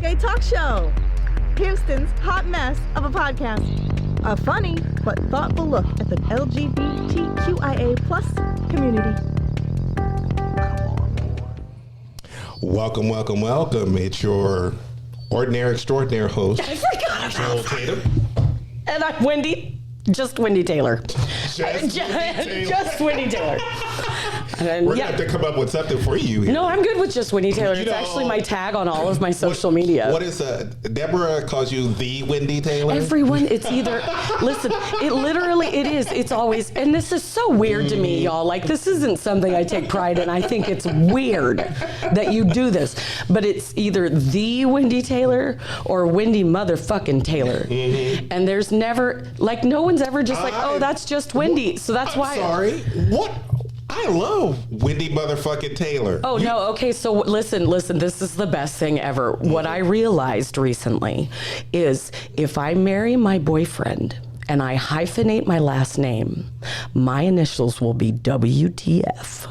Gay Talk Show, Houston's hot mess of a podcast. A funny but thoughtful look at the LGBTQIA plus community. Welcome, welcome, welcome. It's your ordinary, extraordinary host. I forgot about Tatum. And I'm Wendy. Just Wendy Taylor. Just Wendy Taylor. And, We're going to have to come up with something for you here. No, I'm good with just Wendy Taylor. It's actually my tag on all of my social media. What is Deborah calls you the Wendy Taylor? Everyone, it's either, listen, it is. It's always, and this is so weird to me, y'all. Like, this isn't something I take pride in. I think it's weird that you do this. But it's either the Wendy Taylor or Wendy motherfucking Taylor. Mm-hmm. And there's never, like, no one's ever just like, oh, that's just Wendy. So that's why. Sorry. What? I love Wendy motherfucking Taylor. Oh, no. Okay. So listen, this is the best thing ever. Mm-hmm. What I realized recently is if I marry my boyfriend and I hyphenate my last name, my initials will be WTF.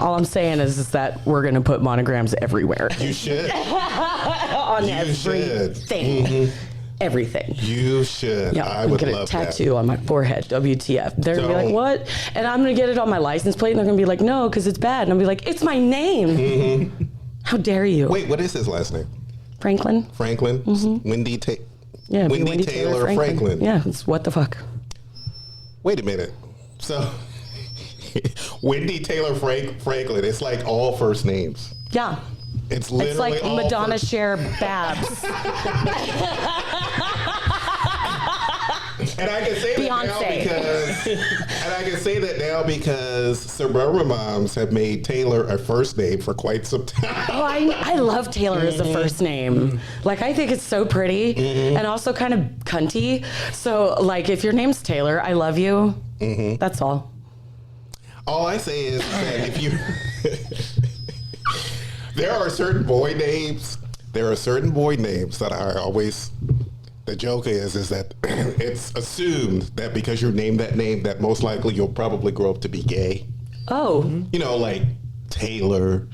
All I'm saying is that we're going to put monograms everywhere. You should. On everything. Mm-hmm. Everything. You should. Yeah, I would love that. I'm going to tattoo on my forehead, WTF. They're going to be like, what? And I'm going to get it on my license plate, and they're going to be like, no, because it's bad. And I'll be like, it's my name. Mm-hmm. How dare you? Wait, what is his last name? Franklin. Franklin? Mm-hmm. Wendy Taylor. Yeah, Wendy Taylor Franklin. Yeah, it's what the fuck. Wait a minute. So, Wendy Taylor Franklin, it's like all first names. Yeah. It's literally like Madonna Cher Babs. And I can say that now because suburban moms have made Taylor a first name for quite some time. Oh, I love Taylor as a first name. Like, I think it's so pretty and also kind of cunty. So, like, if your name's Taylor, I love you. Mm-hmm. That's all. All I say is that if you... There are certain boy names that I always... The joke is that it's assumed that because you're named that name, that most likely you'll probably grow up to be gay. Oh. You know, like Taylor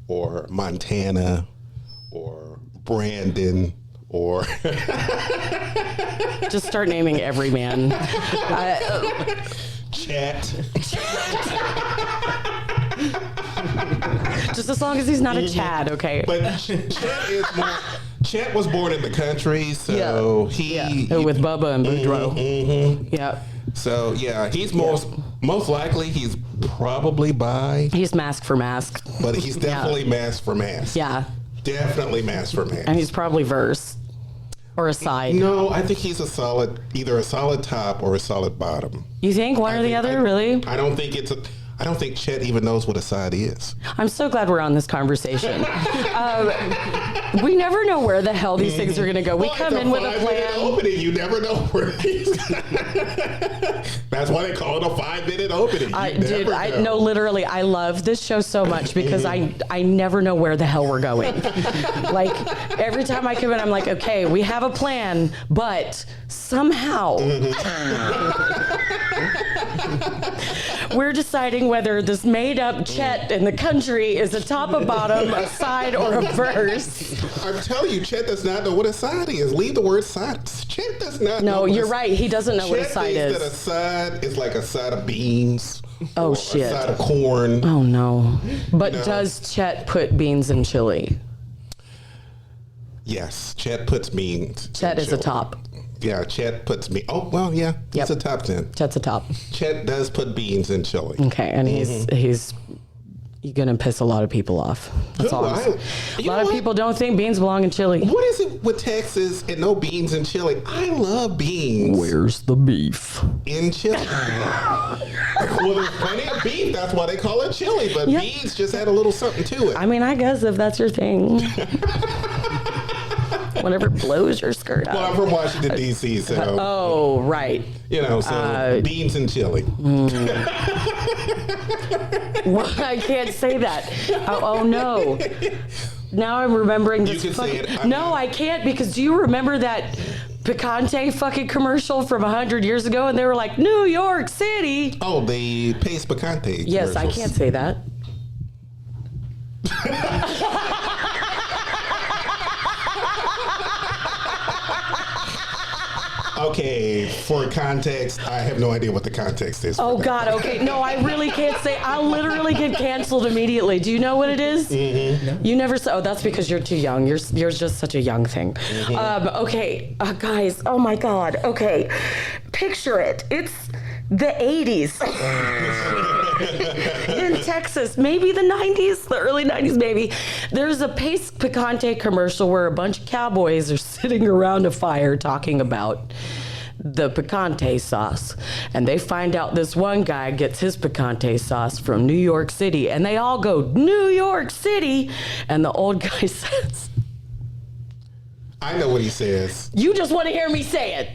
or Montana or Brandon or... Just start naming every man. Chet. Just as long as he's not a Chad, okay? But Chet was born in the country, so with Bubba and Boudreaux. Mm-hmm. Yeah. So yeah, he's most likely he's probably bi. He's mask for mask. But he's definitely mask for mask. Yeah. Definitely mask for mask. And he's probably verse. Or a side. No, I think he's either a solid top or a solid bottom. You think one or the other, really? I don't think Chet even knows what a side is. I'm so glad we're on this conversation. We never know where the hell these things are going to go. We come in with a plan. Opening, you never know where these. That's why they call it a 5-minute opening. No, literally, I love this show so much because I never know where the hell we're going. Like, every time I come in, I'm like, okay, we have a plan, but somehow we're deciding whether this made-up Chet in the country is a top, a bottom, a side, or a verse. I'm telling you, Chet does not know what a side is. Leave the word side. Chet does not know. No, you're right. He doesn't know what a side is. Chet thinks that a side is like a side of beans. Oh, shit. A side of corn. Oh, no. But does Chet put beans in chili? Yes, Chet puts beans. Chet is a top. Yeah, Chet puts me. Oh, well, yeah, he's a top 10. Chet's a top. Chet does put beans in chili. Okay, and he's going to piss a lot of people off. That's all. A lot of people don't think beans belong in chili. What is it with Texas and no beans in chili? I love beans. Where's the beef? In chili. Well, there's plenty of beef. That's why they call it chili. But beans just add a little something to it. I mean, I guess if that's your thing. Whenever it blows your skirt up. Well, I'm from Washington, D.C., so... Oh, right. You know, so beans and chili. Well, I can't say that. Oh, no. Now I'm remembering this. You can say it. No, I can't, because do you remember that Picante fucking commercial from 100 years ago, and they were like, New York City. Oh, the Pace Picante. Yes, I can't say that. Okay, for context, I have no idea what the context is. Oh, God, okay. No, I really can't say. I'll literally get canceled immediately. Do you know what it is? Mm-hmm. No. You never saw. Oh, that's because you're too young. You're just such a young thing. Mm-hmm. Okay, guys, oh my God. Okay, picture it. It's the 80s in Texas, maybe the 90s, the early 90s, maybe. There's a Pace Picante commercial where a bunch of cowboys are sitting around a fire talking about the picante sauce, and they find out this one guy gets his picante sauce from New York City, and they all go, New York City, and the old guy says, I know what he says. you just want to hear me say it.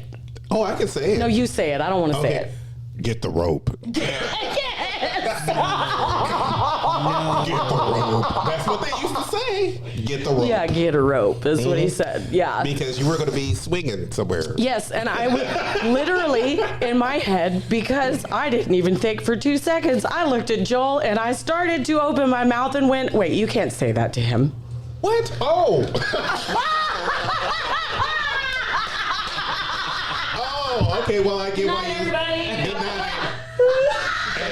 Oh, I can say it. No, you say it. I don't want to say it. Get the rope. Yes. Get the rope. That's what they used to say. Get the rope. Yeah, get a rope is what he said. Yeah. Because you were going to be swinging somewhere. Yes, and I would literally in my head, because I didn't even think for 2 seconds, I looked at Joel and I started to open my mouth and went, wait, you can't say that to him. What? Oh. Oh, okay. Well, I get why you. Good night.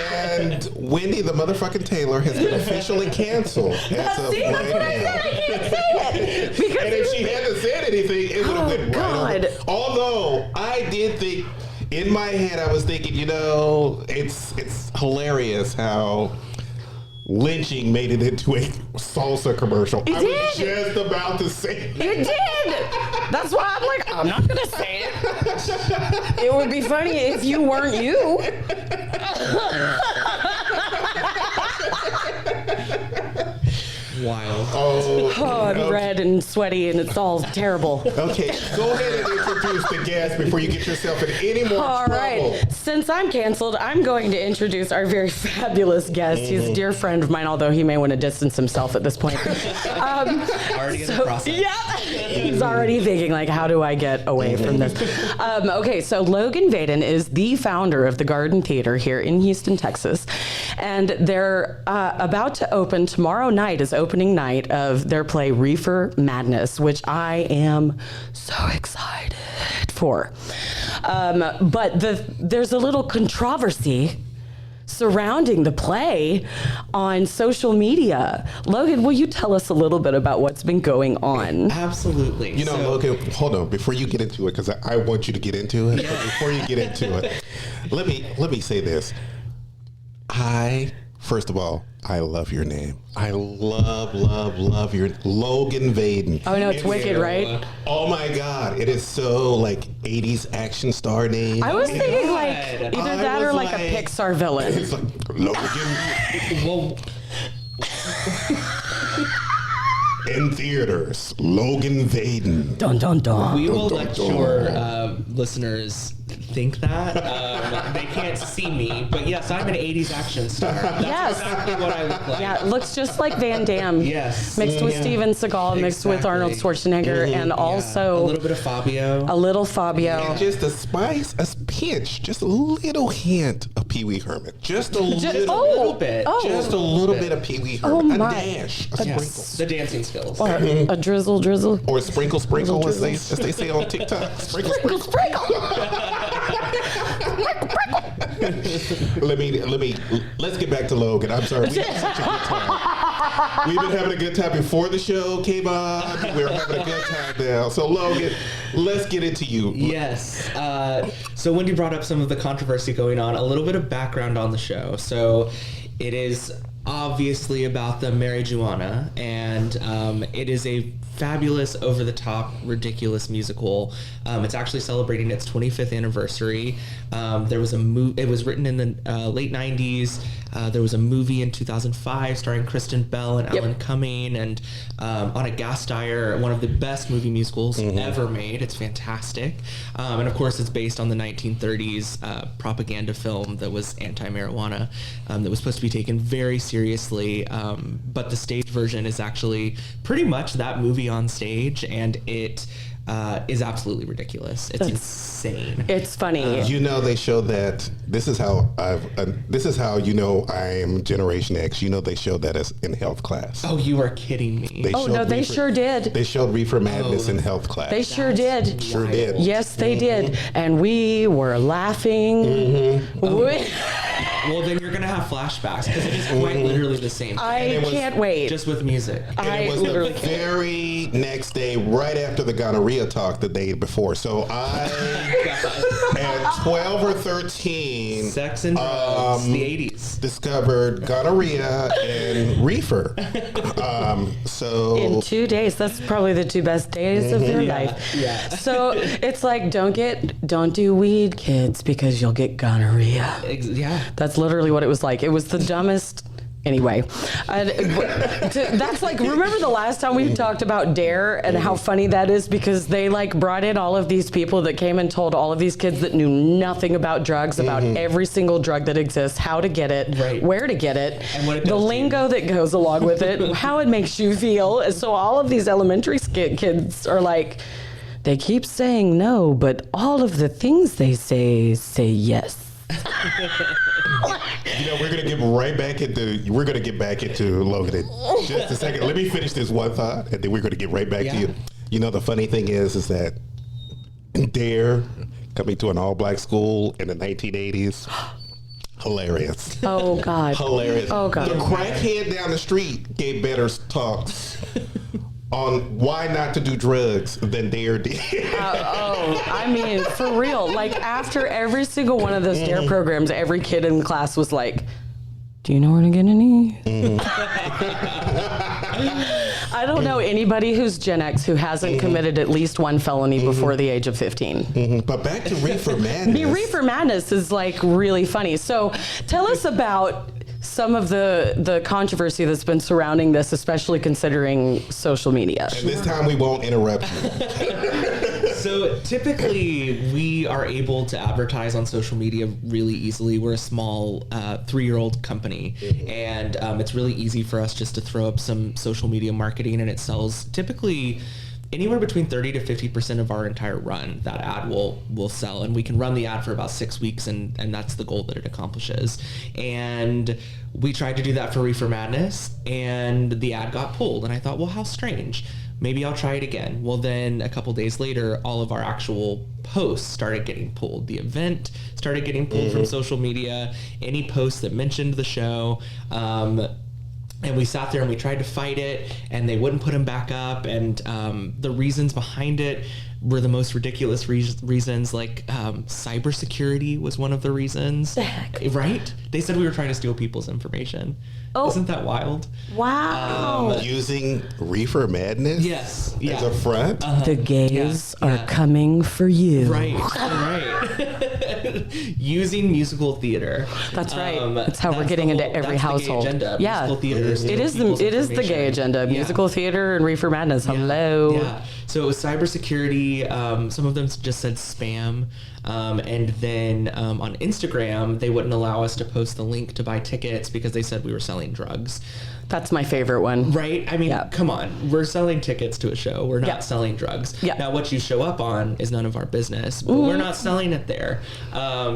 And Wendy, the motherfucking Taylor, has been officially canceled. See, that's what I said. I can't say it. Because and if she hadn't said anything, it would have been right over. Although I did think, in my head, I was thinking, it's hilarious how lynching made it into a salsa commercial. I was just about to say that. It did. That's why I'm like, I'm not going to say it. It would be funny if you weren't you. Wild. Oh, I'm red and sweaty, and it's all terrible. Okay, go ahead and introduce the guest before you get yourself in any more trouble. All right. Since I'm canceled, I'm going to introduce our very fabulous guest. He's a dear friend of mine, although he may want to distance himself at this point. Already in the process. Yeah. He's already thinking, like, how do I get away from this? Okay, so Logan Vaden is the founder of the Garden Theater here in Houston, Texas. And they're about to open tomorrow night is opening night of their play Reefer Madness, which I am so excited for. But there's a little controversy surrounding the play on social media. Logan, will you tell us a little bit about what's been going on? Absolutely. Logan, hold on. Before you get into it, because I want you to get into it. Yeah. But before you get into it, let me say this. First of all, I love your name. I love your Logan Vaden. Oh no, it's wicked, right? Oh my God, it is so like 80s action star name. I was thinking like either that or like a Pixar villain. It's like Logan. Well, in theaters, Logan Vaden. Dun dun dun. We will let your listeners think that. They can't see me, but yes, I'm an 80s action star. That's exactly what I look like. Yeah, it looks just like Van Damme. Yes. Mixed with Steven Seagal, mixed with Arnold Schwarzenegger, and also a little bit of Fabio. And just a spice, a pinch, just a little hint of Pee Wee Herman. Just a little bit. Oh. Just a little bit of Pee Wee Herman. Oh my. A dash, a sprinkle. The dancing skills. A drizzle. Or a sprinkle, as they say on TikTok. Sprinkle. Let's get back to Logan. I'm sorry. We had such a good time. We've been having a good time before the show came on. We're having a good time now. So Logan, let's get into you. Yes. So Wendy brought up some of the controversy going on. A little bit of background on the show. So it is obviously about the marijuana, and it is a fabulous, over-the-top, ridiculous musical. It's actually celebrating its 25th anniversary. There was it was written in the late 90s. There was a movie in 2005 starring Kristen Bell and Alan Cumming, and on a gas dyer, one of the best movie musicals ever made. It's fantastic. And of course, it's based on the 1930s propaganda film that was anti-marijuana, that was supposed to be taken very seriously. But the stage version is actually pretty much that movie on stage, and it is absolutely ridiculous. It's insane. It's funny. You know, they show that this is how you know I'm Generation X. You know, they showed that as in health class. Oh, you are kidding me. They showed they sure did. They showed Reefer Madness in health class. They sure did. Sure did. Yes, they did. And we were laughing. Well, then you're gonna have flashbacks because it is quite literally the same. I can't wait. Just with music. And it was the very next day, right after the gonorrhea talk the day before. So I, at 12 or 13, Sex and drugs, the 80s. discovered gonorrhea and reefer. In 2 days, that's probably the 2 best days of your life. Yeah. So it's like, don't do weed, kids, because you'll get gonorrhea. Yeah. That's literally what it was like. It was the dumbest. Anyway, that's like, remember the last time we talked about DARE and how funny that is, because they like brought in all of these people that came and told all of these kids that knew nothing about drugs, about every single drug that exists, how to get it, where to get it, and what it the does to lingo that goes along with it, how it makes you feel. And so all of these elementary kids are like, they keep saying no, but all of the things they say yes. You know, we're gonna get back into Logan in just a second. Let me finish this one thought, and then we're gonna get right back to you. You know, the funny thing is that DARE coming to an all-black school in the 1980s, hilarious. Oh God. Hilarious. Oh God. The crackhead down the street gave better talks on why not to do drugs than DARE did. I mean, for real. Like, after every single one of those DARE programs, every kid in class was like, do you know where to get any? I don't know anybody who's Gen X who hasn't committed at least one felony before the age of 15. But back to Reefer Madness. Reefer Madness is like really funny. So tell us about some of the controversy that's been surrounding this, especially considering social media. And this time we won't interrupt you. So typically we are able to advertise on social media really easily. We're a small 3-year-old company, and it's really easy for us just to throw up some social media marketing, and it sells typically anywhere between 30 to 50% of our entire run. That ad will sell, and we can run the ad for about 6 weeks, and that's the goal that it accomplishes. And we tried to do that for Reefer Madness, and the ad got pulled, and I thought, well, how strange. Maybe I'll try it again. Well, then a couple days later, all of our actual posts started getting pulled. The event started getting pulled from social media, any posts that mentioned the show. And we sat there and we tried to fight it, and they wouldn't put them back up. And the reasons behind it were the most ridiculous reasons, like cybersecurity was one of the reasons. The heck? Right? They said we were trying to steal people's information. Oh. Isn't that wild? Wow. Using Reefer Madness Yes. as a front? The gays are coming for you. Right. Right. Using musical theater. That's right. That's how we're That's getting the into whole- every that's the gay household. agenda. Yeah. Musical theater is It is people's the gay information. agenda. Yeah. Musical theater and Reefer Madness. Hello. Yeah. So it was cybersecurity. Some of them just said spam. And then on Instagram, they wouldn't allow us to post the link to buy tickets because they said we were selling drugs. That's my favorite one. Right? I mean, Yeah. come on. We're selling tickets to a show. We're not Yeah. selling drugs. Yeah. Now, what you show up on is none of our business, but we're not selling it there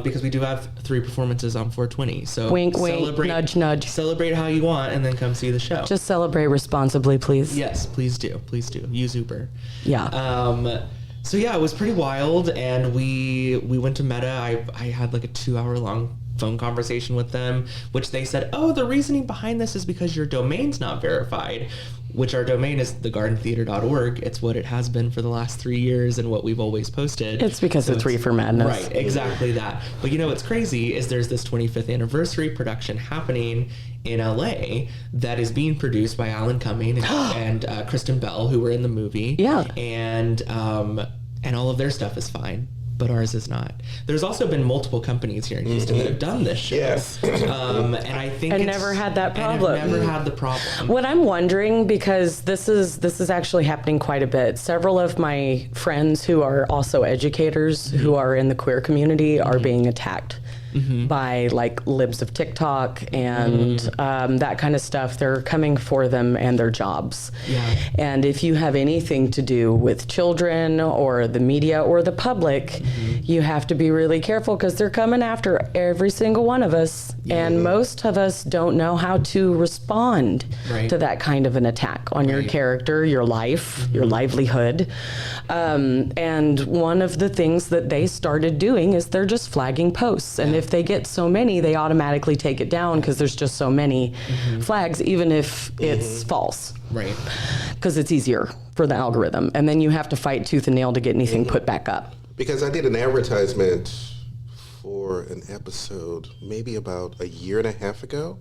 because we do have 3 performances on 420. So Wink, wink, nudge, nudge. Celebrate how you want and then come see the show. Just celebrate responsibly, please. Yes, please do. Please do. Use Uber. Yeah. So yeah, it was pretty wild, and we went to Meta. I had like a 2-hour long phone conversation with them, which they said, oh, the reasoning behind this is because your domain's not verified, which our domain is thegardentheater.org. It's what it has been for the last 3 years and what we've always posted. It's because it's Reefer Madness. Right, exactly that. But you know what's crazy is there's this 25th anniversary production happening in LA that is being produced by Alan Cumming and Kristen Bell, who were in the movie. Yeah. And all of their stuff is fine, but ours is not. There's also been multiple companies here in Houston that have done this show. Yes. And I think And it's- never had that and have problem. never had the problem. What I'm wondering, because this is actually happening quite a bit. Several of my friends who are also educators who are in the queer community are being attacked by like libs of TikTok and that kind of stuff. They're coming for them and their jobs. Yeah. And if you have anything to do with children or the media or the public, you have to be really careful because they're coming after every single one of us. And most of us don't know how to respond to that kind of an attack on your character, your life, your livelihood. And one of the things that they started doing is they're just flagging posts. And if they get so many, they automatically take it down because there's just so many flags, even if it's false. Right. Because it's easier for the algorithm. And then you have to fight tooth and nail to get anything put back up. Because I did an advertisement for an episode maybe about a year and a half ago,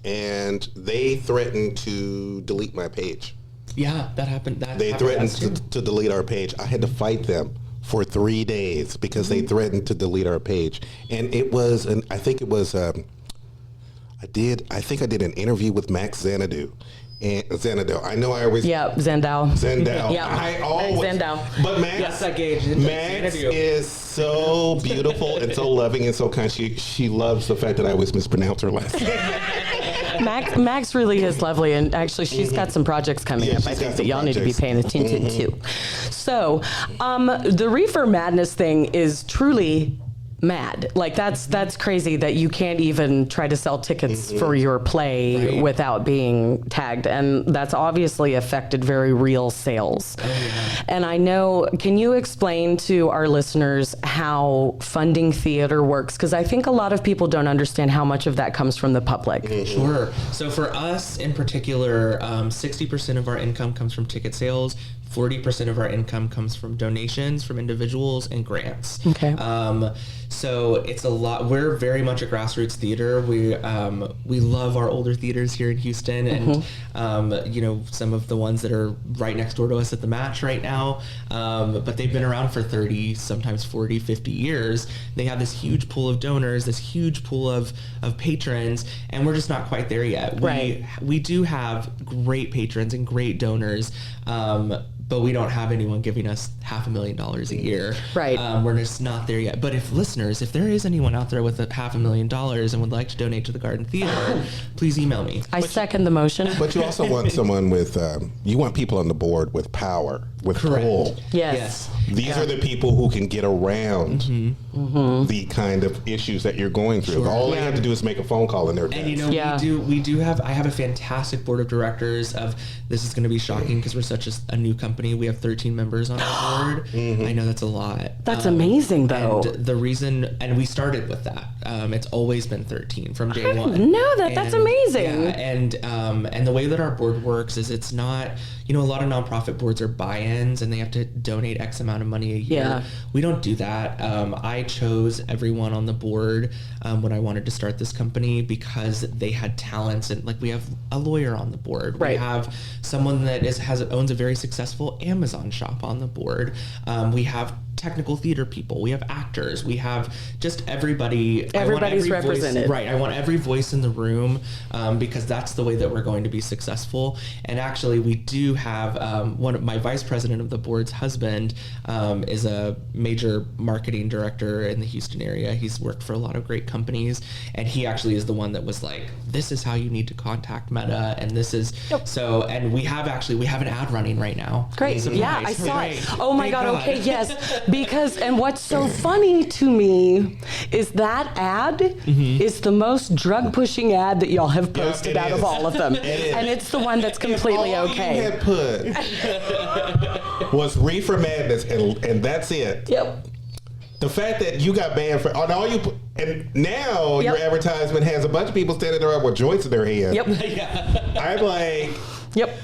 and they threatened to delete my page. Yeah, that happened. They threatened to delete our page. I had to fight them for 3 days because they threatened to delete our page. And it was, I think I did an interview with Max Xanadu. And Xanadu. I know I always... Yeah, Zendow. Yeah. I always... Zendow. But Max... Yes, I gauge it. Max is so beautiful and so loving and so kind. She loves the fact that I always mispronounce her last name. Max really is lovely, and actually she's got some projects coming up. I think that y'all need to be paying attention to. So, the Reefer Madness thing is truly mad. Like that's crazy that you can't even try to sell tickets for your play without being tagged, and that's obviously affected very real sales. And I know, can you explain to our listeners how funding theater works? Because I think a lot of people don't understand how much of that comes from the public. Sure. So for us in particular, 60% of our income comes from ticket sales. 40% of our income comes from donations from individuals and grants. Okay. So it's a lot. We're very much a grassroots theater. We love our older theaters here in Houston, and some of the ones that are right next door to us at the Match right now. But they've been around for 30, sometimes 40, 50 years. They have this huge pool of donors, this huge pool of patrons, and we're just not quite there yet. We do have great patrons and great donors. But we don't have anyone giving us $500,000 a year. Right. We're just not there yet. But if there is anyone out there with $500,000 and would like to donate to the Garden Theater, please email me. I second the motion. But you also want someone with, you want people on the board with power, with pull. Yes. These are the people who can get around the kind of issues that you're going through. All they have to do is make a phone call and they're done. And we do have, I have a fantastic board of directors of, this is going to be shocking because we're such a new company. We have 13 members on our board. I know that's a lot. That's amazing though. And the reason, and we started with that. It's always been 13 from day one. No, that's amazing. Yeah, and the way that our board works is it's not, a lot of nonprofit boards are buy-ins and they have to donate X amount of money a year. Yeah. We don't do that. I chose everyone on the board when I wanted to start this company because they had talents, and like we have a lawyer on the board. Right. We have someone that owns a very successful Amazon shop on the board. We have technical theater people. We have actors. We have just everybody. Everybody's represented. Right. I want every voice in the room because that's the way that we're going to be successful. And actually, we do have one of my vice president of the board's husband is a major marketing director in the Houston area. He's worked for a lot of great companies, and he actually is the one that was like, "This is how you need to contact Meta," and this is so. And we have an ad running right now. Great. Yeah, I saw it. Oh my God. Okay. Yes. Because, and what's so funny to me is that ad is the most drug pushing ad that y'all have posted out of all of them. And it's the one that's completely okay. You had put was Reefer Madness, and that's it. Yep. The fact that you got banned for all you put, and now your advertisement has a bunch of people standing there with joints in their hand. Yep. I'm like, yep.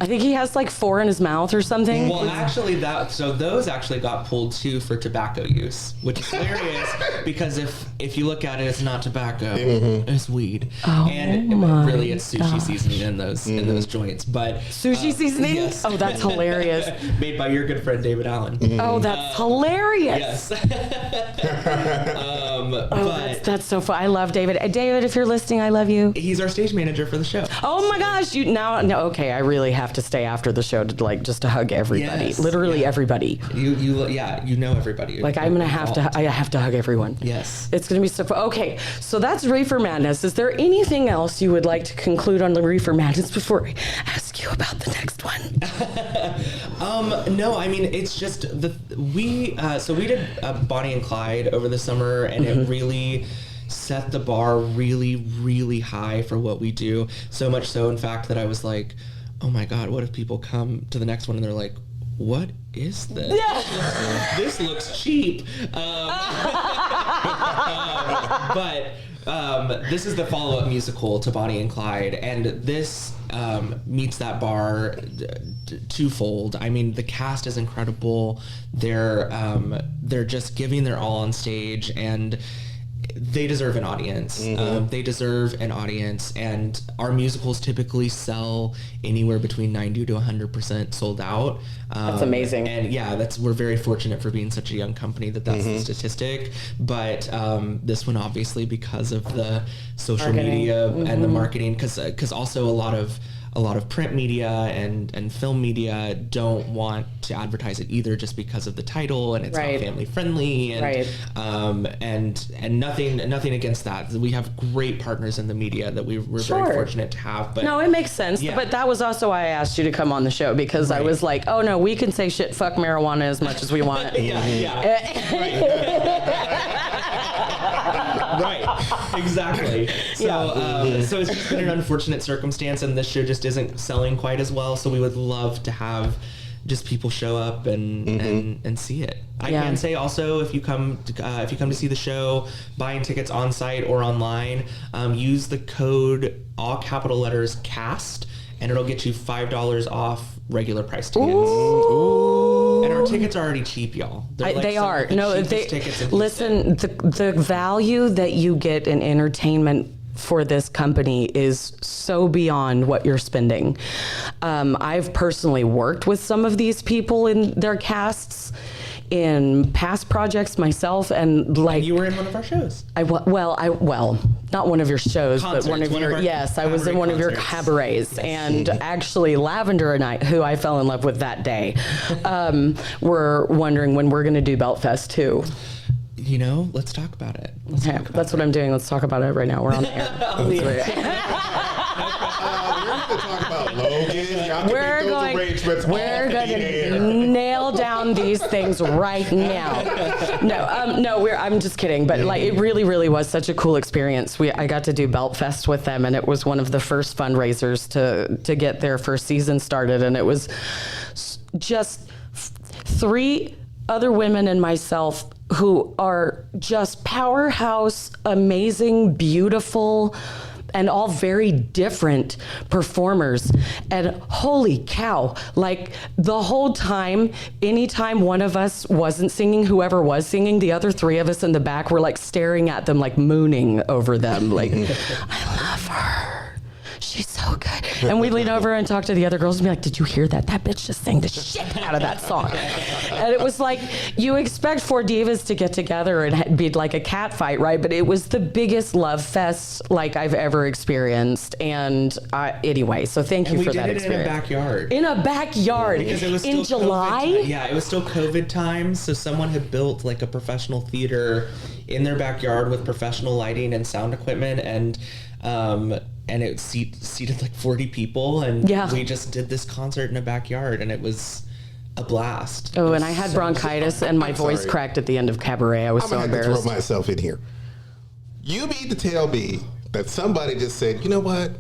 I think he has like 4 in his mouth or something. Well, actually, those actually got pulled too for tobacco use, which is hilarious because if you look at it, it's not tobacco, it's weed, and really it's sushi seasoning in those joints. But sushi seasoning? Yes. Oh, that's hilarious. Made by your good friend David Allen. Oh, that's hilarious. Yes. That's so fun. I love David. David, if you're listening, I love you. He's our stage manager for the show. Oh my gosh! Okay. I really have to stay after the show to just to hug everybody. Yes, Literally everybody. You know everybody. Like I'm gonna have to. I have to hug everyone. Yes. It's gonna be so fun. Okay, so that's Reefer Madness. Is there anything else you would like to conclude on the Reefer Madness before I ask you about the next one? No, I mean it's just we did Bonnie and Clyde over the summer, and it really set the bar really, really high for what we do. So much so, in fact, that I was like, oh my God, what if people come to the next one and they're like, what is this? Yeah. This looks cheap. But this is the follow-up musical to Bonnie and Clyde, and this meets that bar twofold. I mean, the cast is incredible. They're just giving their all on stage, and they deserve an audience. They deserve an audience, and our musicals typically sell anywhere between 90 to 100% sold out. That's amazing. And yeah, we're very fortunate for being such a young company that's the statistic. But this one, obviously, because of the social media and the marketing, because also a lot of print media and film media don't want to advertise it either, just because of the title, and it's not family friendly, and and nothing against that. We have great partners in the media that we're very fortunate to have. But no, it makes sense. Yeah. But that was also why I asked you to come on the show, because I was like, oh no, we can say shit, fuck marijuana as much as we want. Right, exactly. So, so it's just been an unfortunate circumstance, and this show just isn't selling quite as well. So we would love to have just people show up and see it. I can say also, if you come to see the show, buying tickets on site or online, use the code all capital letters CAST, and it'll get you $5 off regular price tickets. Ooh. And our tickets are already cheap, y'all. They are. No, listen, the value that you get in entertainment for this company is so beyond what you're spending. I've personally worked with some of these people in their casts in past projects myself, and like you were in one of our shows. Well, not one of your shows, concerts, but one of your I was in one of your cabarets, and actually Lavender and I, who I fell in love with that day, were wondering when we're going to do Belt Fest 2. You know, let's talk about it. That's what I'm doing. Let's talk about it right now. We're on the air. We're going to talk about Logan. We're going to nail down these things right now. I'm just kidding. But like, it really, really was such a cool experience. I got to do Belt Fest with them, and it was one of the first fundraisers to get their first season started, and it was just 3 other women and myself who are just powerhouse, amazing, beautiful, and all very different performers. And holy cow, like the whole time, anytime one of us wasn't singing, whoever was singing, the other 3 of us in the back were like staring at them, like mooning over them, like, I love her. She's so good. And we lean over and talk to the other girls and be like, did you hear that? That bitch just sang the shit out of that song. And it was like, you expect 4 divas to get together and be like a cat fight, right? But it was the biggest love fest like I've ever experienced. And anyway, so thank you for that experience. In a backyard. In a backyard. Because it was still in July? Yeah, it was still COVID times. So someone had built like a professional theater in their backyard with professional lighting and sound equipment, and it seated like 40 people, and we just did this concert in a backyard, and it was a blast. Oh, and I had bronchitis, and my voice cracked at the end of cabaret. I was so embarrassed. I'm going to throw myself in here. You mean to tell me that somebody just said, you know what?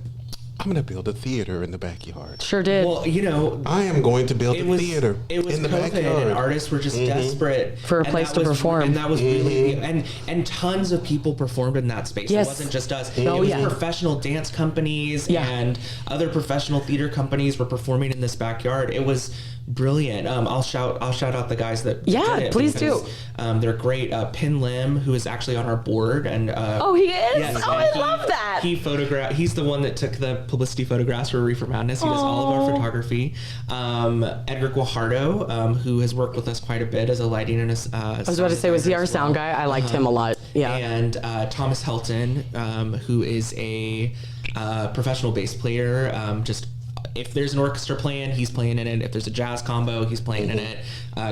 I'm going to build a theater in the backyard. Sure did. Well, you know, I am going to build a theater in the backyard. And artists were just desperate for a place to perform. And that was really, and tons of people performed in that space. Yes. It wasn't just us. It was professional dance companies and other professional theater companies were performing in this backyard. It was brilliant. I'll shout out the guys that did it, please do. They're great. Pin Lim, who is actually on our board, and he is. Yes, I love that. He's the one that took the publicity photographs for Reefer Madness. He does all of our photography. Edgar Guajardo, who has worked with us quite a bit as a lighting and I was about to say, was he our sound guy? I liked him a lot. Yeah. And Thomas Helton, who is a professional bass player, just if there's an orchestra playing, he's playing in it. If there's a jazz combo, he's playing in it.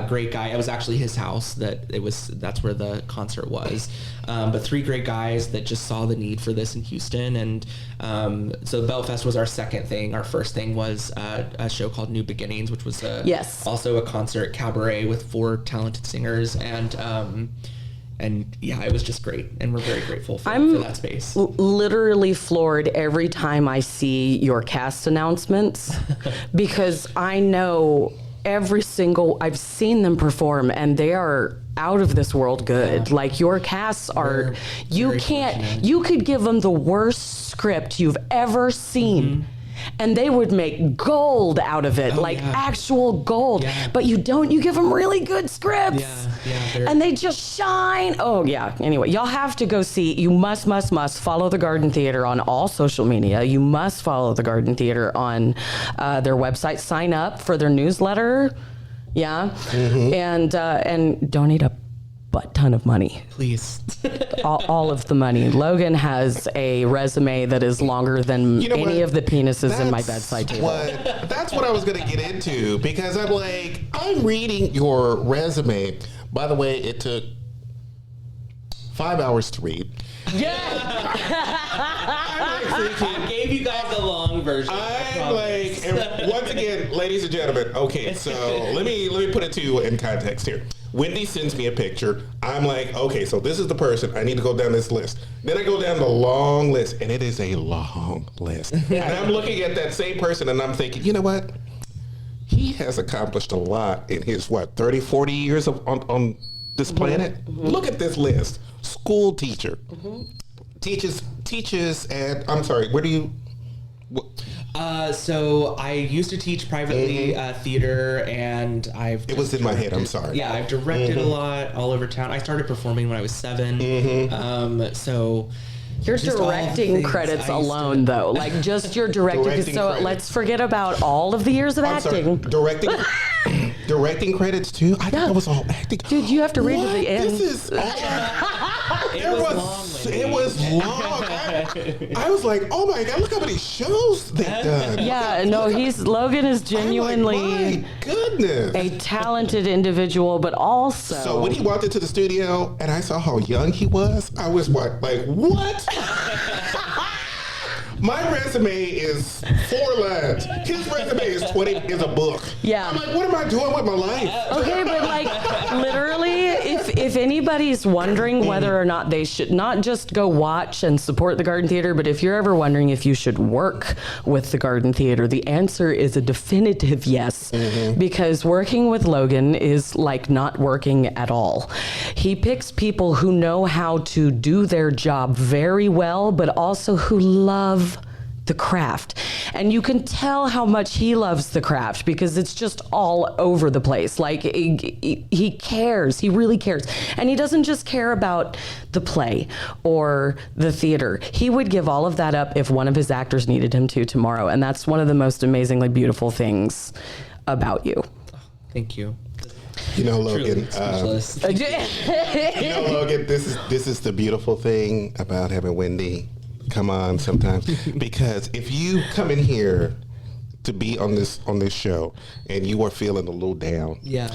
Great guy. It was actually his house that's where the concert was. But 3 great guys that just saw the need for this in Houston. And so Belfest was our second thing. Our first thing was a show called New Beginnings, which was also a concert cabaret with 4 talented singers. And yeah, it was just great, and we're very grateful for that space. Literally floored every time I see your cast announcements because I know I've seen them perform, and they are out of this world good. Yeah. Like your casts are, you could give them the worst script you've ever seen. Mm-hmm. And they would make gold out of it, actual gold. Yeah. But you give them really good scripts. And they just shine. Oh, yeah. Anyway, y'all have to go see. You must follow the Garden Theater on all social media. You must follow the Garden Theater on their website. Sign up for their newsletter. Yeah. Mm-hmm. And donate a butt ton of money. Please. all of the money. Logan has a resume that is longer than any of the penises in my bedside table. That's what I was going to get into, because I'm reading your resume. By the way, it took 5 hours to read. Yeah. I gave you guys a long version. And once again, ladies and gentlemen, okay, so let me put it to you in context here. Wendy sends me a picture. I'm like, okay, so this is the person. I need to go down this list. Then I go down the long list, and it is a long list. And I'm looking at that same person, and I'm thinking, you know what? He has accomplished a lot in his, 30, 40 years on this planet? Mm-hmm. Look at this list. School teacher. Mm-hmm. Teaches at, I'm sorry, where do you... So I used to teach privately theater, and It was in my head. I'm sorry. Yeah, I've directed a lot all over town. I started performing when I was 7. So your directing credits alone, though, like just your directing. So credits. Let's forget about all of the years of acting. Sorry, directing credits too. I thought that was all acting. Dude, you have to read to the end. This is. It was long. I was like, oh my God, look how many shows they've done. Yeah, no, Logan is genuinely my goodness, a talented individual, but also. So when he walked into the studio and I saw how young he was, I was like, what? My resume is 4 lines. His resume is a book. Yeah. I'm like, what am I doing with my life? Okay, but literally, if anybody's wondering whether or not they should not just go watch and support the Garden Theater, but if you're ever wondering if you should work with the Garden Theater, the answer is a definitive yes. Mm-hmm. Because working with Logan is like not working at all. He picks people who know how to do their job very well, but also who love the craft. And you can tell how much he loves the craft because it's just all over the place. Like he cares, he really cares. And he doesn't just care about the play or the theater. He would give all of that up if one of his actors needed him to tomorrow. And that's one of the most amazingly beautiful things about you. Thank you. You know, Logan, Logan, this is the beautiful thing about having Wendy come on sometimes, because if you come in here to be on this show and you are feeling a little down, you're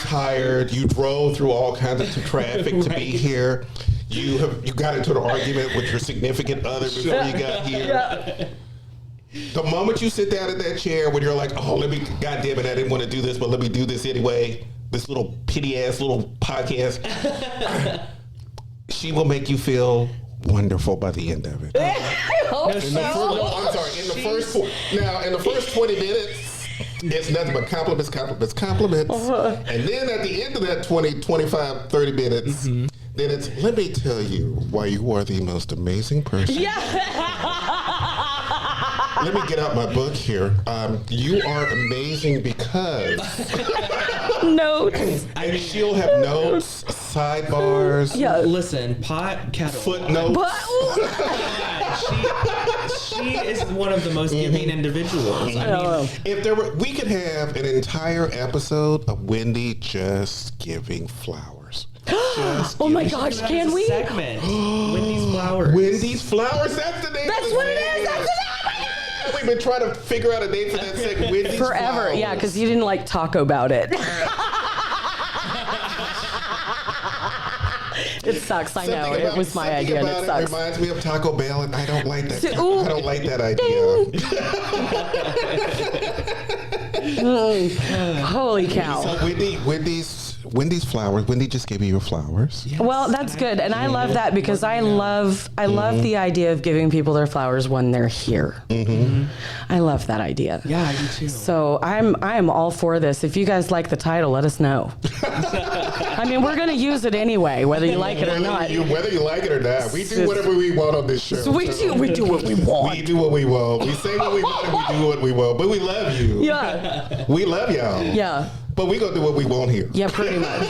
tired, you drove through all kinds of traffic to be here, you got into an argument with your significant other before you got here. The moment you sit down in that chair when you're like, oh, God damn it, I didn't want to do this, but let me do this anyway, this little pity ass little podcast, she will make you feel wonderful by the end of it. In the first 20 minutes, it's nothing but compliments. And then at the end of that 20, 25, 30 minutes, then it's, let me tell you why you are the most amazing person. Let me get out my book here. You are amazing because... Notes. And she'll have notes, sidebars. Yeah. Listen, kettle. Footnotes. She is one of the most giving individuals. I mean, we could have an entire episode of Wendy just giving flowers. Oh my gosh, can we? Segment. Wendy's Flowers. Wendy's Flowers. That's the name. That's of the what it segment. is. That's it. We've been trying to figure out a name for that segment. Wendy's Forever. Flowers. Yeah, because you didn't like talk about it. It sucks. I know. Something It about- was my something idea, and about it sucks. reminds me of Taco Bell, and I don't like that. Ooh. I don't like that idea. Holy cow. So Wendy's Flowers. Wendy just gave you your flowers. Yes, Well, that's good, and I love that because I love Mm-hmm. the idea of giving people their flowers when they're here. Mm-hmm. I love that idea. Yeah, I do too. So I'm all for this. If you guys like the title, let us know. I mean, we're gonna use it anyway, whether you like it or not. Whether you like it or not, we do whatever we want on this show. So we do what we want. We do what we want. We say what we want and we do what we want. But we love you. Yeah, We love y'all. yeah, But we gonna do what we want here. yeah. Pretty much.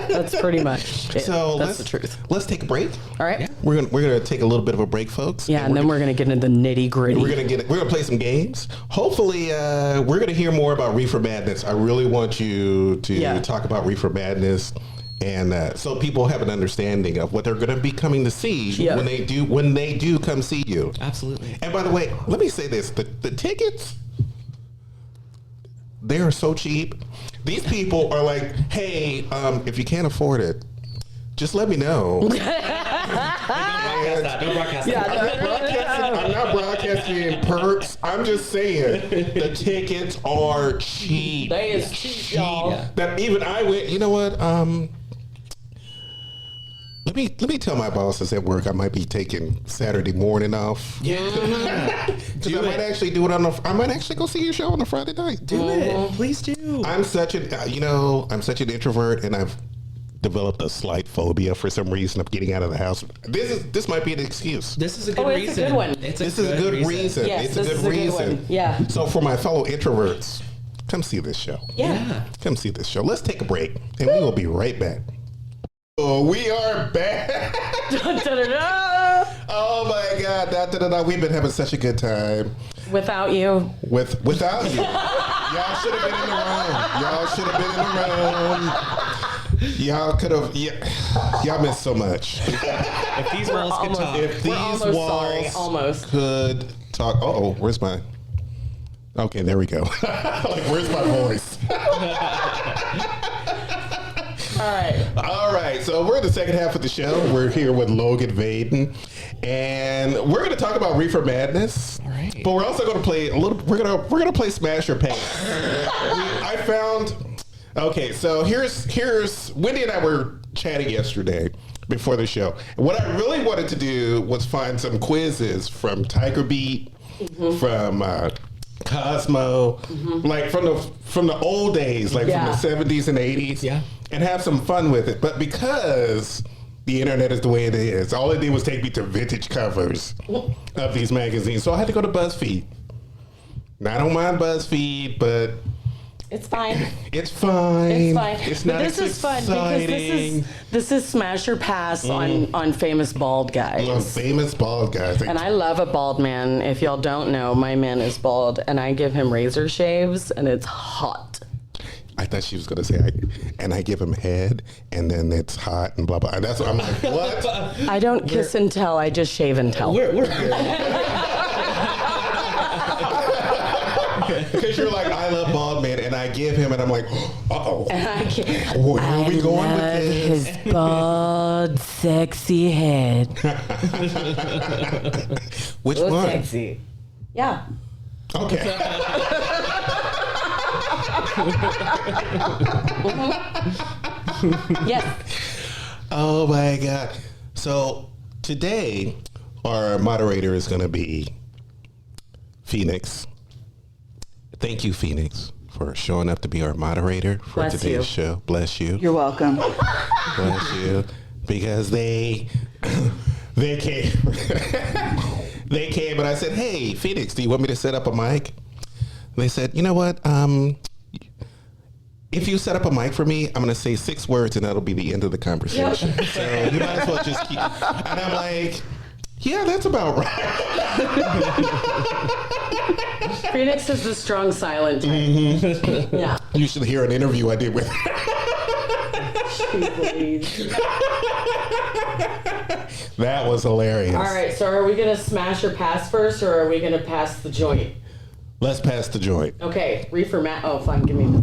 That's pretty much it. So That's the truth. Let's take a break. All right. We're gonna take a little bit of a break, folks. Yeah, and then we're gonna get into the nitty gritty. We're gonna play some games. Hopefully, we're gonna hear more about Reefer Madness. I really want you to talk about Reefer Madness, and so people have an understanding of what they're gonna be coming to see when they do come see you. Absolutely. And by the way, let me say this: the tickets, they are so cheap. These people are like, hey, if you can't afford it, just let me know. Don't broadcast that. I'm not broadcasting perks. I'm just saying the tickets are cheap. They is cheap, y'all. Yeah. That even I went. You know what? Let me tell my bosses at work I might be taking Saturday morning off. Yeah. Because I might actually do it I might actually go see your show on a Friday night. Do it. Please do. I'm such an introvert, and I've developed a slight phobia for some reason of getting out of the house. This might be an excuse. This is a good Oh, it's a reason. good one. It's a This is a good reason. Yes, It's this a is good a good reason. one. Yeah. So for my fellow introverts, come see this show. Yeah. Come see this show. Let's take a break, and we will be right back. Oh, we are back. Da-da-da. Oh my God. We've been having such a good time Without you. without you. Y'all should have been in the room. Y'all should have been in the room. Y'all could have. Y'all missed so much. If these walls could talk. If these almost sorry. walls Almost. could talk. Oh, where's my? Okay, there we go. Like, where's my voice? All right. So we're in the second half of the show. We're here with Logan Vaden, and we're going to talk about Reefer Madness. All right. But we're also going to play a little. We're gonna play Smash or Pass. I found. Okay, so here's Wendy and I were chatting yesterday before the show. And what I really wanted to do was find some quizzes from Tiger Beat, from Cosmo, like from the old days, like from the 70s and 80s, and have some fun with it. But because the internet is the way it is, all it did was take me to vintage covers of these magazines. So I had to go to BuzzFeed. Now, I don't mind BuzzFeed, but It's fine. it's fine. It's fine. It's But not this is fun exciting. because this is smash or pass on famous bald guys. Famous bald guys. And I love a bald man. If y'all don't know, my man is bald, and I give him razor shaves, and it's hot. I thought she was going to say, and I give him head, and then it's hot, and blah, blah. And that's what I'm like, what? I don't kiss and tell. I just shave and tell. We're good. Because you're like, I love bald man, and I give him, and I'm like, uh-oh. Where are we going with this? His bald, sexy head. Which So one? sexy. Yeah. Okay. Yes. Oh my God. So today, our moderator is going to be Phoenix. Thank you, Phoenix, for showing up to be our moderator for Bless today's you. show. Bless you. You're welcome. Bless you. Because they came. They came, and I said, hey, Phoenix, do you want me to set up a mic? And they said, you know what? If you set up a mic for me, I'm going to say 6 words, and that'll be the end of the conversation. So you might as well just keep. And I'm like, yeah, that's about right. Phoenix is the strong silent type. Yeah. You should hear an interview I did with her. That was hilarious. All right, so are we going to smash or pass first, or are we going to pass the joint? Let's pass the joint. Okay, Reefer Madness. Oh, fine, give me this.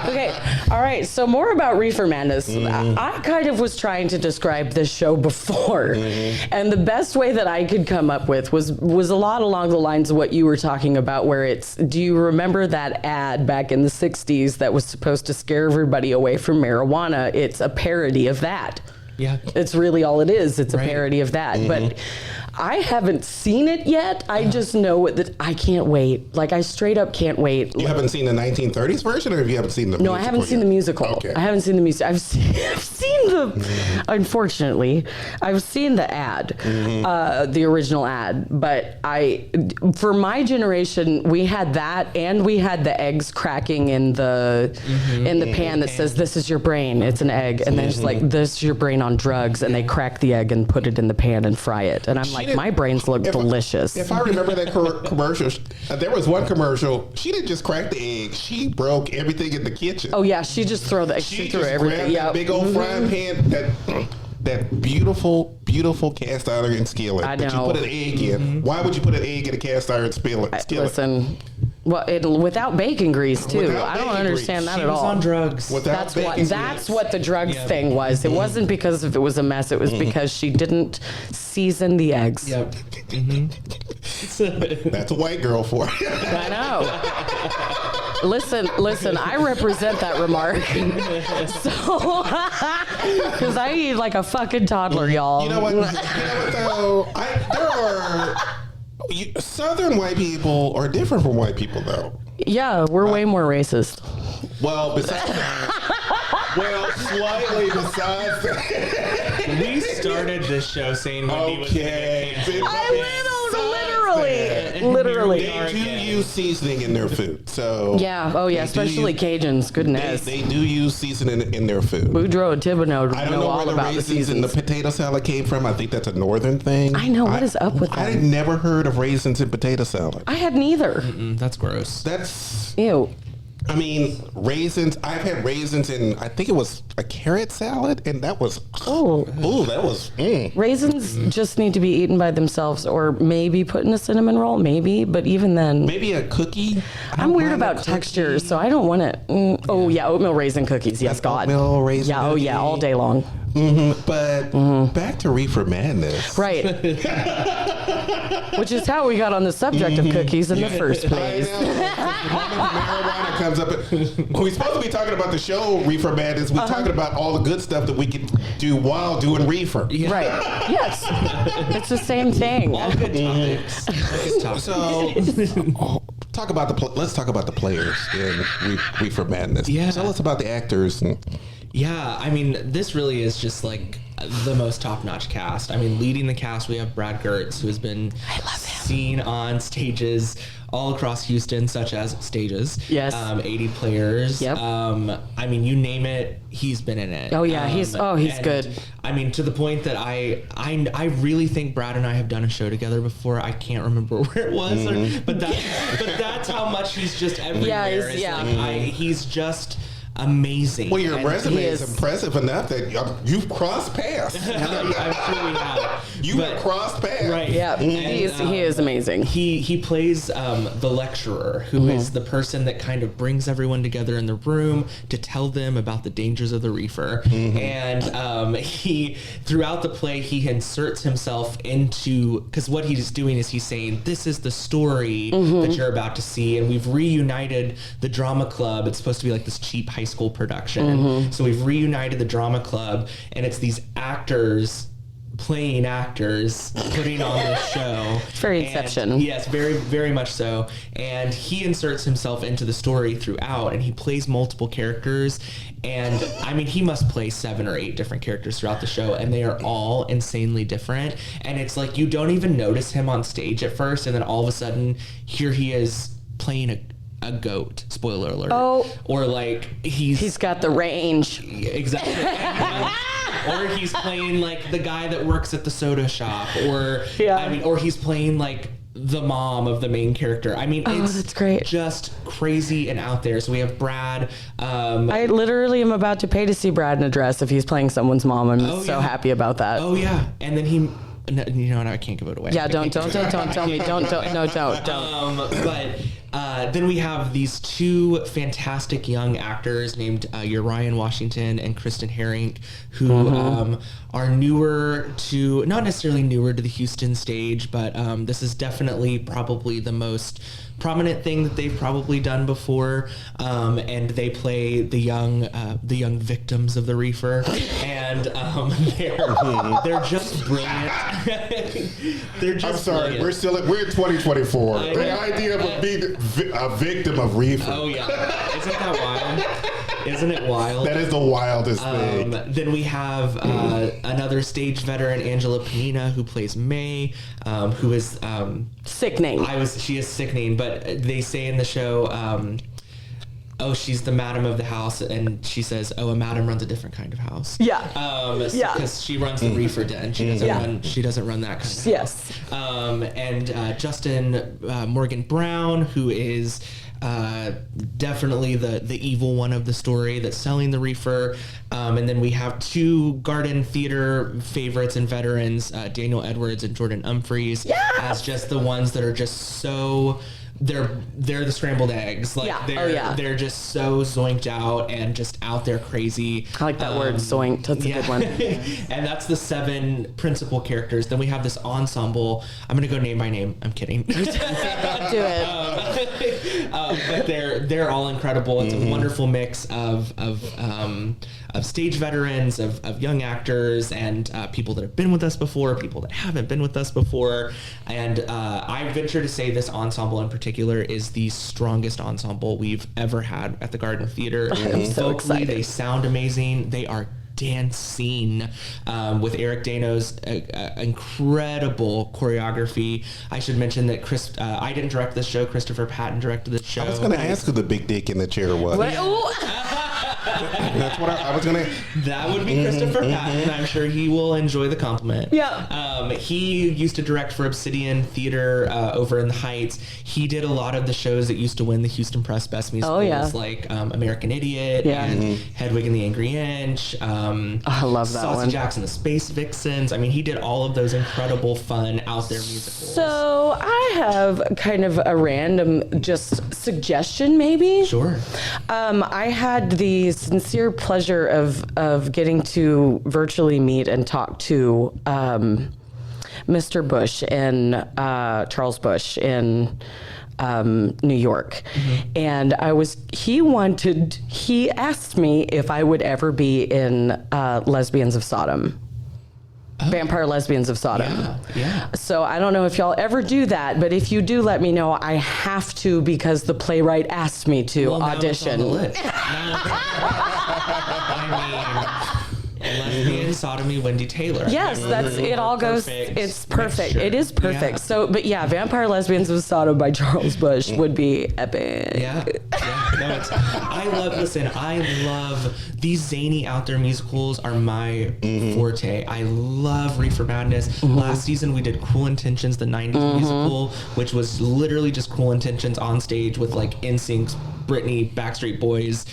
Okay, all right, so more about Reefer Madness. I kind of was trying to describe this show before, and the best way that I could come up with was a lot along the lines of what you were talking about, where it's, do you remember that ad back in the 60s that was supposed to scare everybody away from marijuana? It's a parody of that. Yeah. It's really all it is. It's a Right. parody of that. But I haven't seen it yet. I just know that I can't wait. Like, I straight up can't wait. You haven't seen the 1930s version, or you haven't seen the musical? No, I haven't seen the musical. Okay. I haven't seen the music. I've seen the, unfortunately, I've seen the ad, the original ad. But for my generation, we had that, and we had the eggs cracking in the pan that says, "This is your brain." It's an egg, and then it's like, "This is your brain on drugs," and they crack the egg and put it in the pan and fry it. And I'm like, my brains look delicious. If I remember that commercial, there was one commercial. She didn't just crack the egg; she broke everything in the kitchen. Oh yeah, she just threw She threw just everything. grabbed that big old frying pan, that beautiful cast iron skillet I that you know. put an egg in. Why would you put an egg in a cast iron skillet? Listen, well, without bacon grease too. Without I don't bacon understand grease. that She at was all. on drugs. Without That's what the drugs thing was. It wasn't because if it was a mess. It was because she didn't season the eggs. Yep. That's a white girl for you. I know. Listen, I represent that remark. So, because I eat like a fucking toddler, y'all. You know what? Though? There are Southern white people are different from white people, though. Yeah, we're way more racist. Well, besides that, slightly besides that. We started this show saying Wendy was gonna Okay. get canceled. Literally. They do use seasoning in their food, so Yeah. Oh yeah. they do Especially use- Cajuns. Goodness. They do use seasoning in their food. Boudreaux and Thibodeau I don't know know all where the about the raisins in the seasons. potato salad came from. I think that's a northern thing. I know. What is up with I that? had never heard of raisins in potato salad. I had neither. That's gross. That's, Ew. I mean, raisins. I've had raisins in, I think it was a carrot salad, and that was, that was, Raisins just need to be eaten by themselves, or maybe put in a cinnamon roll, maybe. But even then, maybe a cookie. I'm weird about textures, so I don't want it. Oh yeah, oatmeal raisin cookies. Yes, God. Oatmeal raisin Yeah. Oh yeah, cookie. all day long. But back to Reefer Madness. Right. Which is how we got on the subject of cookies in the first place. I know. The moment marijuana comes up, we're supposed to be talking about the show Reefer Madness. We're talking about all the good stuff that we can do while doing reefer. Right. Yes. It's the same thing. All good topics. Good topics. So, let's talk about the players in Reefer Madness. Yeah. Tell us about the actors. Yeah, I mean, this really is just like the most top-notch cast. I mean, leading the cast, we have Brad Gertz, who has been seen on stages all across Houston, such as stages. Yes. 80 players. Yep. I mean, you name it, he's been in it. Oh, yeah, he's and, good. I mean, to the point that I really think Brad and I have done a show together before. I can't remember where it was, but that's how much he's just everywhere. Yeah, He's just amazing. Well, your And resume he is is- impressive enough that you've crossed paths. I'm sure we have. You have crossed paths. Right. Yeah. He is amazing. He plays the lecturer, who is the person that kind of brings everyone together in the room to tell them about the dangers of the reefer. And he, throughout the play, he inserts himself into, because what he's doing is he's saying, this is the story that you're about to see, and we've reunited the drama club. It's supposed to be like this cheap high school production. So we've reunited the drama club, and it's these actors playing actors putting on this show. It's very Inception. Yes, very, very much so. And he inserts himself into the story throughout, and he plays multiple characters. And I mean, he must play 7 or 8 different characters throughout the show, and they are all insanely different. And it's like you don't even notice him on stage at first, and then all of a sudden, here he is playing a goat. Spoiler alert. Oh. Or like He's got the range. exactly. Or he's playing like the guy that works at the soda shop, or Yeah. I mean, or he's playing like the mom of the main character. I mean, it's that's great. Just crazy and out there. So we have Brad. I literally am about to pay to see Brad in a dress if he's playing someone's mom. I'm so happy about that. Oh yeah, and then he. No, you know, I can't give it away. Yeah, don't tell me. Don't. But then we have these two fantastic young actors named Uriah Washington and Kristen Herring, who are not necessarily newer to the Houston stage, but this is definitely probably the most prominent thing that they've probably done before, and they play the young victims of the reefer, and they're just brilliant. They're just. I'm sorry, brilliant. we're in 2024. The idea of being a victim of reefer. Oh yeah, isn't that wild? Isn't it wild? That is the wildest thing. Then we have another stage veteran, Angela Panina, who plays May, who is sickening. She is sickening, but they say in the show, she's the madam of the house, and she says, a madam runs a different kind of house. Yeah. Because she runs the reefer den. She doesn't run that kind of house. Yes. And Justin Morgan Brown, who is definitely the evil one of the story that's selling the reefer. And then we have two Garden Theater favorites and veterans, Daniel Edwards and Jordan Humphreys, as just the ones that are just so... They're the scrambled eggs. They're just so zoinked out and just out there crazy. I like that word, zoinked. That's a good one. And that's the 7 principal characters. Then we have this ensemble. I'm gonna go name by name. I'm kidding. Do it. But they're all incredible. It's a wonderful mix of stage veterans, of young actors, and people that have been with us before, people that haven't been with us before. And I venture to say this ensemble in particular is the strongest ensemble we've ever had at the Garden Theater. I'm so excited. They sound amazing. They are dancing with Eric Dano's incredible choreography. I should mention that I didn't direct this show. Christopher Patton directed this show. I was going to ask who the big dick in the chair was. That's what I was going to... That would be Christopher Patton. I'm sure he will enjoy the compliment. Yeah. He used to direct for Obsidian Theater over in the Heights. He did a lot of the shows that used to win the Houston Press Best Musicals, like American Idiot and Hedwig and the Angry Inch. I love that Saucy one. Jackson, the Space Vixens. I mean, he did all of those incredible, fun, out there musicals. So I have kind of a random just suggestion, maybe. Sure. I had the sincere pleasure of getting to virtually meet and talk to Mr. Bush and Charles Bush in New York. And he asked me if I would ever be in Lesbians of Sodom. Vampire Lesbians of Sodom. Yeah. So I don't know if y'all ever do that, but if you do, let me know. I have to because the playwright asked me to audition. Lesbian, Sodomy, Wendy Taylor. Yes, it all goes. It's perfect. It is perfect. Yeah. So, but yeah, Vampire Lesbians of Sodom by Charles Bush would be epic. Yeah. No, I love these zany out there musicals are my forte. I love Reefer Madness. Last season we did Cruel Intentions, the 90s musical, which was literally just Cruel Intentions on stage with like NSYNC, Britney, Backstreet Boys,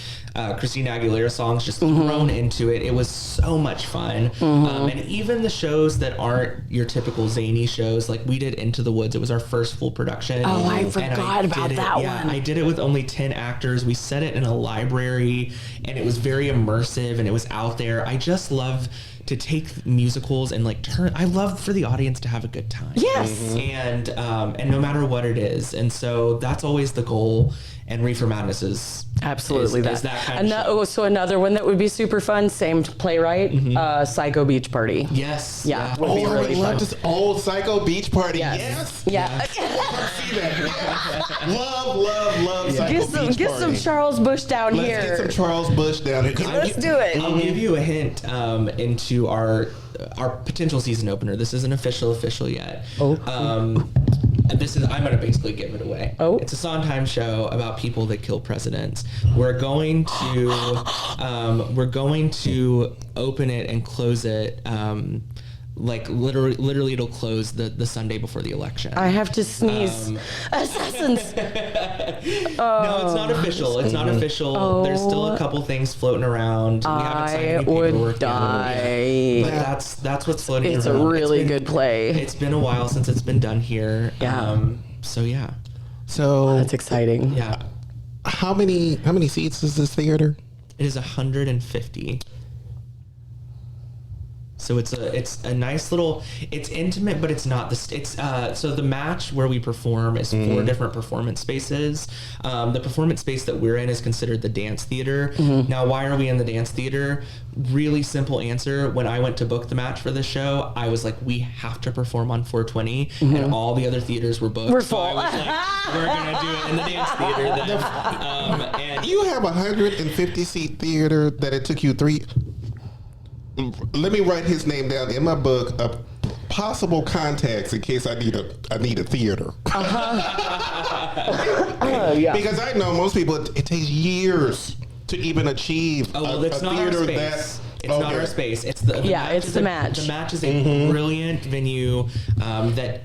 Christina Aguilera songs just thrown into it. It was so much fun. And even the shows that aren't your typical zany shows, like we did Into the Woods. It was our first full production. Oh, I forgot about that one. I did it with only 10 actors. We set it in a library and it was very immersive and it was out there. I just love to take musicals and like I love for the audience to have a good time. Yes. And no matter what it is. And so that's always the goal. And Reefer Madness is absolutely that kind of show. So another one that would be super fun, same playwright, Psycho Beach Party. Yes. Yeah. Would be really I love fun. this old Psycho Beach Party. Yes. Yes. Yeah. See that. Love Psycho Beach Get Party. some Charles Bush down here. Let's get some Charles Bush down here. Let's do it. I'll give you a hint into our potential season opener. This isn't official yet. I'm going to basically give it away. It's a Sondheim show about people that kill presidents. We're going to open it and close it like literally it'll close the Sunday before the election. I have to sneeze. Assassins. No, it's not official. It's not official. Oh. There's still a couple things floating around. We haven't signed I any paperwork would die. But that's what's floating It's around. a really good play. It's been a while since it's been done here. Yeah. So yeah. So That's exciting. Yeah. how many seats is this theater? It is 150. So it's a nice little, it's intimate, but it's not so the match where we perform is 4 different performance spaces. The performance space that we're in is considered the dance theater. Now, why are we in the dance theater? Really simple answer. When I went to book the match for this show, I was like, we have to perform on 420, and all the other theaters were booked. We're So I full. was like, we're gonna do it in the dance theater then. And You have a 150 seat theater that it took you 3. Let me write his name down in my book of possible contacts in case I need a theater. Yeah. Because I know most people, it takes years to even achieve it's a not theater our space. It's not our space. It's the match it's the match. The match is a brilliant venue that,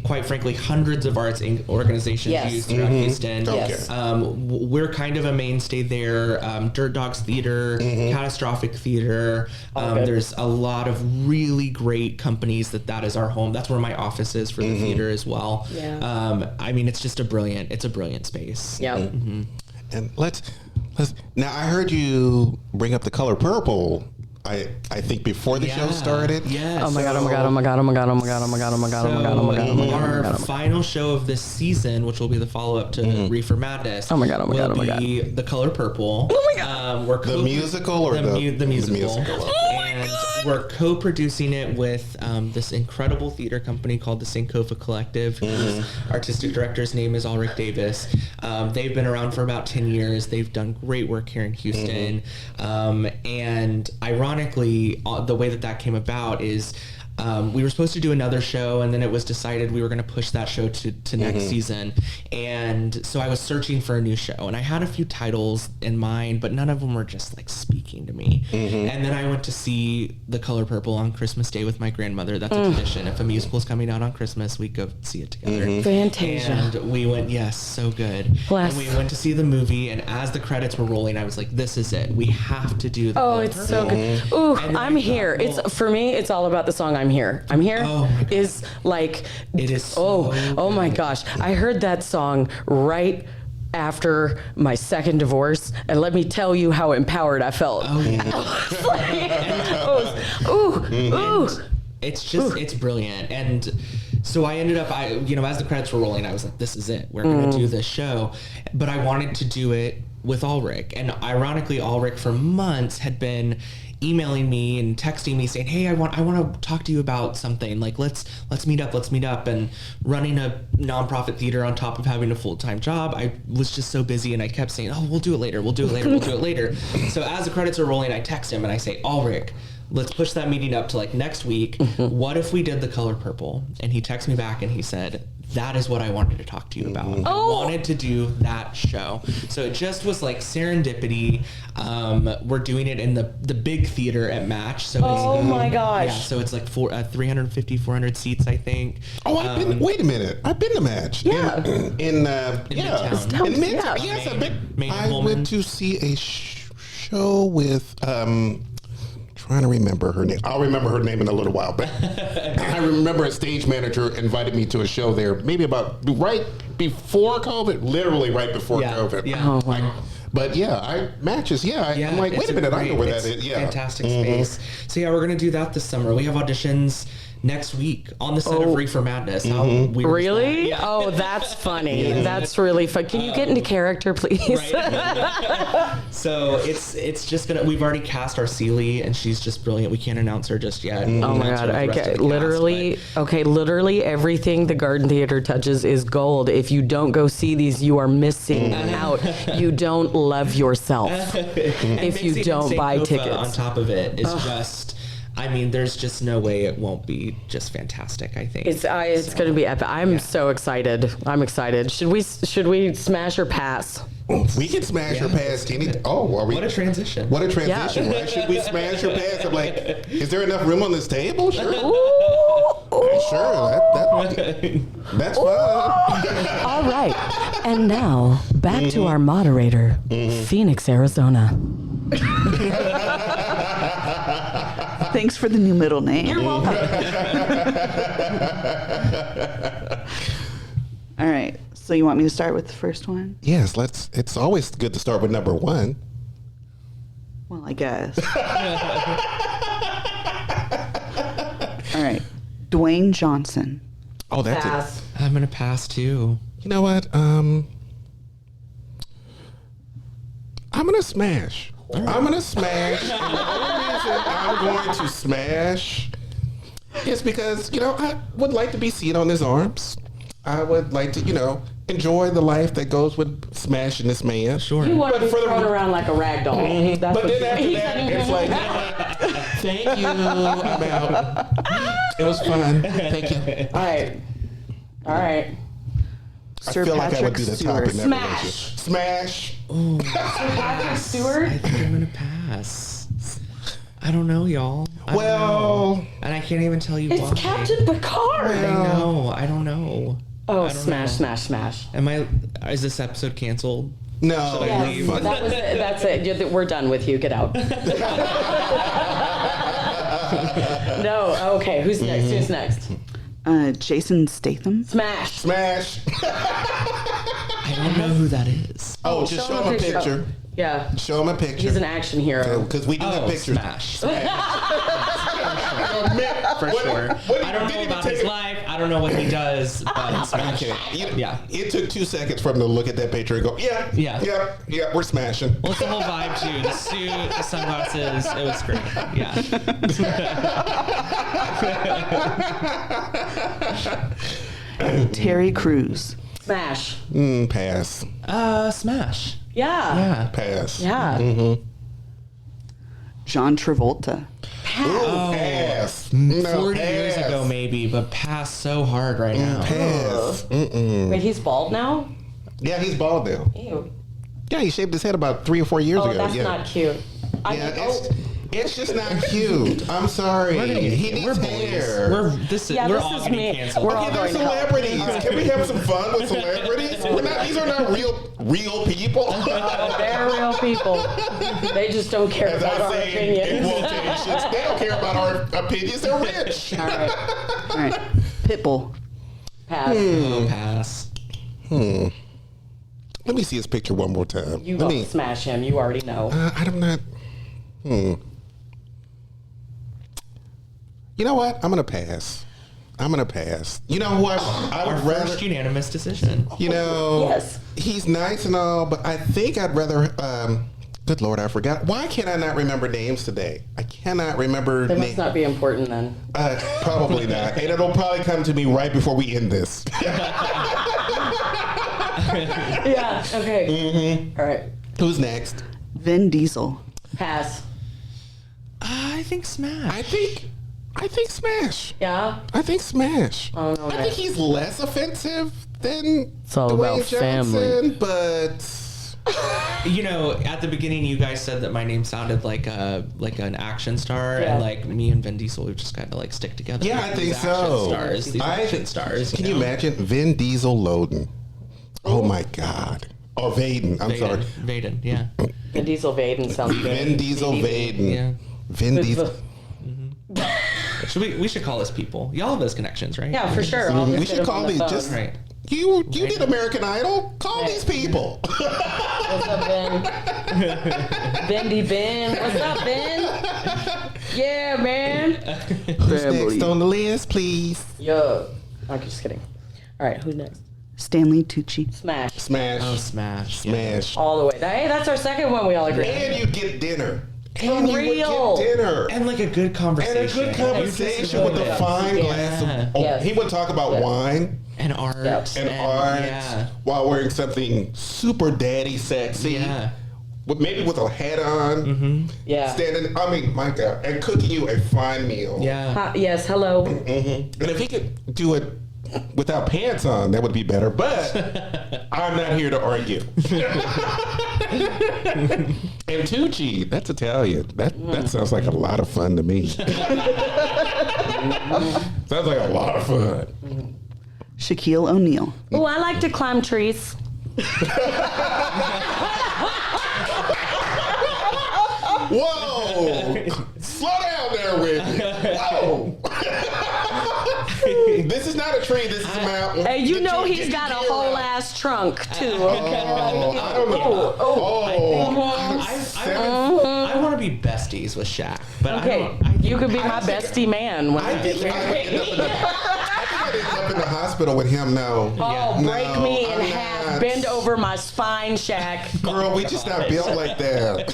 quite frankly, hundreds of arts organizations Yes. use throughout Houston. Yes. We're kind of a mainstay there. Dirt Dogs Theater, Catastrophic Theater. good. There's a lot of really great companies that is our home. That's where my office is for the theater as well. Yeah. I mean, it's just a brilliant space. Yeah. And let's now I heard you bring up the color purple. I think before the show started. Yes. Oh my god, oh my god, oh my god, oh my god, oh my god, oh my god, oh my god, oh my god, oh my god, oh my god, oh my Our god. final show of this season, which will be the follow-up to Reefer Madness, Oh my god, oh my god, oh my will be The Color Purple. Oh my god. We're The musical or the musical? musical? And we're co-producing it with this incredible theater company called the Sankofa Collective, whose artistic director's name is Ulrich Davis. They've been around for about 10 years. They've done great work here in Houston. And ironically, the way that came about is we were supposed to do another show, and then it was decided we were going to push that show to next season. And so I was searching for a new show, and I had a few titles in mind, but none of them were just like speaking to me. And then I went to see The Color Purple on Christmas Day with my grandmother. That's a tradition. If a musical is coming out on Christmas, we go see it together. Fantasia. And we went, yes, so good. Bless. And we went to see the movie, and as the credits were rolling, I was like, this is it. We have to do the Oh, Color it's Purple. so good. Ooh, And then I'm I thought, here. well- It's for me. It's all about the song "I'm Here." I'm here Oh my God. is like It is oh so oh my gosh! I heard that song right after my second divorce, and let me tell you how empowered I felt. Oh, yeah. Ooh. It's just, it's brilliant. And so I ended up, as the credits were rolling, I was like, this is it. We're going to do this show. But I wanted to do it with Ulrich. And ironically, Ulrich for months had been emailing me and texting me saying, hey, I want to talk to you about something. Like, let's meet up. And running a nonprofit theater on top of having a full-time job, I was just so busy, and I kept saying, oh, we'll do it later. So as the credits are rolling, I text him and I say, Ulrich, let's push that meeting up to like next week. What if we did The Color Purple? And he texted me back and he said, that is what I wanted to talk to you about. I wanted to do that show. So it just was like serendipity. We're doing it in the big theater at Match. So Oh my gosh. Yeah, so it's like 350, 400 seats, I think. Oh, wait a minute. I've been to Match. Yeah. In Midtown. In Midtown. Yeah. Yes, Main I Pullman. went to see a show with trying to remember her name. I'll remember her name in a little while, but I remember a stage manager invited me to a show there maybe about right before COVID, literally right before COVID. Yeah. Oh wow. But Matches. I'm like, wait it's a minute, I know where it's that is. Yeah. Fantastic space. So we're going to do that this summer. We have auditions next week on the set of Reefer Madness. How weird is Really? that? Yeah. Oh, that's funny. That's really fun. Can you get into character, please? Right. So it's just gonna. We've already cast our Seeley, and she's just brilliant. We can't announce her just yet. Oh my God! Literally everything the Garden Theater touches is gold. If you don't go see these, you are missing out. You don't love yourself if you don't buy tickets. On top of it is just. I mean, there's just no way it won't be just fantastic. I think It's going to be epic. I'm so excited. I'm excited. Should we smash or pass? We can smash or pass any. Oh, are we? What a transition! What a transition, right? Should we smash or pass? I'm like, is there enough room on this table? Sure. Ooh. Sure, that's fine. All right. And now, back to our moderator, Phoenix, Arizona. Thanks for the new middle name. You're welcome. All right. So you want me to start with the first one? Yes, it's always good to start with number one. Well, I guess. All right. Dwayne Johnson. Oh, that's Pass. it. I'm gonna pass too. You know what? I'm gonna smash. I'm gonna smash. And the only reason I'm going to smash is because, I would like to be seen on his arms. I would like to, enjoy the life that goes with smashing this man. Sure. You want to be for the- thrown around like a rag doll. That's But what then after you- that, it's like, thank you. I'm out. It was fun. Thank you. All right. Sir I feel like I would Patrick be the Stewart. top in that Smash. relationship. Smash. Patrick Stewart. I think I'm gonna pass. I don't know, y'all. I don't Well, know. And I can't even tell you It's why. Captain Picard. I know. I don't know. Oh, I don't smash. Is this episode canceled? no. I Yes, leave? that's it. We're done with you. Get out. No. Okay. Who's next? Who's next? Jason Statham. Smash. Smash. I don't know who that is. Oh, just show him a picture. Yeah. Show him a picture. He's an action hero. Because we do have pictures. Smash. For sure. I don't know about his life. I don't know what he does, but Smash. Okay. Yeah. It took 2 seconds for him to look at that picture and go, yeah, we're smashing. Well, it's the whole vibe too. The suit, the sunglasses. It was great. Yeah. Terry Crews. Smash. Pass. Smash. Yeah. Yeah. Pass. Yeah. John Travolta. Pass. No, 40 pass. years ago, maybe, but pass so hard right now. Pass. Wait, he's bald now? Yeah, he's bald now. Ew. Yeah, he shaved his head about 3 or 4 years Oh, ago. that's yeah. not cute. Yeah, it's just not cute. I'm sorry. He needs hair. We're all this getting is me. canceled. We're all Okay, they're going to hell. celebrities. Can we have some fun with celebrities? These are not real people. They're real people. They just don't care As about I our say in opinions. quotations, they don't care about our opinions. They're rich. All right. Pitbull. Pass. Oh, pass. Let me see his picture one more time. You Let won't me. smash him. You already know. I'm not. You know what? I'm gonna pass. You know who I Our would rather. first unanimous decision. Yes. He's nice and all, but I think I'd rather. Good Lord, I forgot. Why can I not remember names today? I cannot remember They names. must not be important then. Probably not, and it'll probably come to me right before we end this. Yeah. Okay. All right. Who's next? Vin Diesel. Pass. I think Smash. I think Smash. Yeah. I think Smash. Oh, no, I man. think he's less offensive than It's all Dwayne about Johnson, family. but At the beginning, you guys said that my name sounded like an action star, Yeah. and like me and Vin Diesel, we just kind of like stick together. yeah, I think These so. action stars, these action stars. Can you imagine Vin Diesel Loden? Oh my God. Or Vaden. I'm sorry. Vaden, yeah. Vin Diesel Vaden sounds good. Vin Diesel Vaden. Yeah. Vin Diesel. We should call this people. Y'all have those connections, right? Yeah, for sure. I'll We just should get him call on the these phone. just. Right. You did American Idol. Call these people. What's up, Ben? Bendy Ben. What's up, Ben? Yeah, man. Who's next on the list, please? Yo. I'm just kidding. All right, who's next? Stanley Tucci. Smash. Smash. Oh, Smash. Smash. All the way. Hey, that's our second one we all agree. And you get dinner. For And you real. would get dinner. And like a good conversation. And a good conversation with a fine glass of. Oh, Yes. he would talk about Yeah. wine And art. Yep. and art Yeah. while wearing something super daddy sexy. Yeah. Maybe with a hat on. Yeah. Standing, I mean, my God, and cooking you a fine meal. Yeah. Yes, hello. And if he could do it without pants on, that would be better. But I'm not here to argue. And Tucci, that's Italian. That sounds like a lot of fun to me. Sounds like a lot of fun. Shaquille O'Neal. Oh, I like to climb trees. Whoa! Slow down there, Whitney. Whoa! This is not a tree. This is a mountain. Hey, you Get know your- he's get got a your gear whole out. ass trunk too. Oh, I don't know. I want to be besties with Shaq, but Okay, you could be my bestie man when I get I married. think I'd end up in the hospital with him now. Oh, break No, me in I'm half, not. bend over my spine, Shaq. Girl, we just not built like that.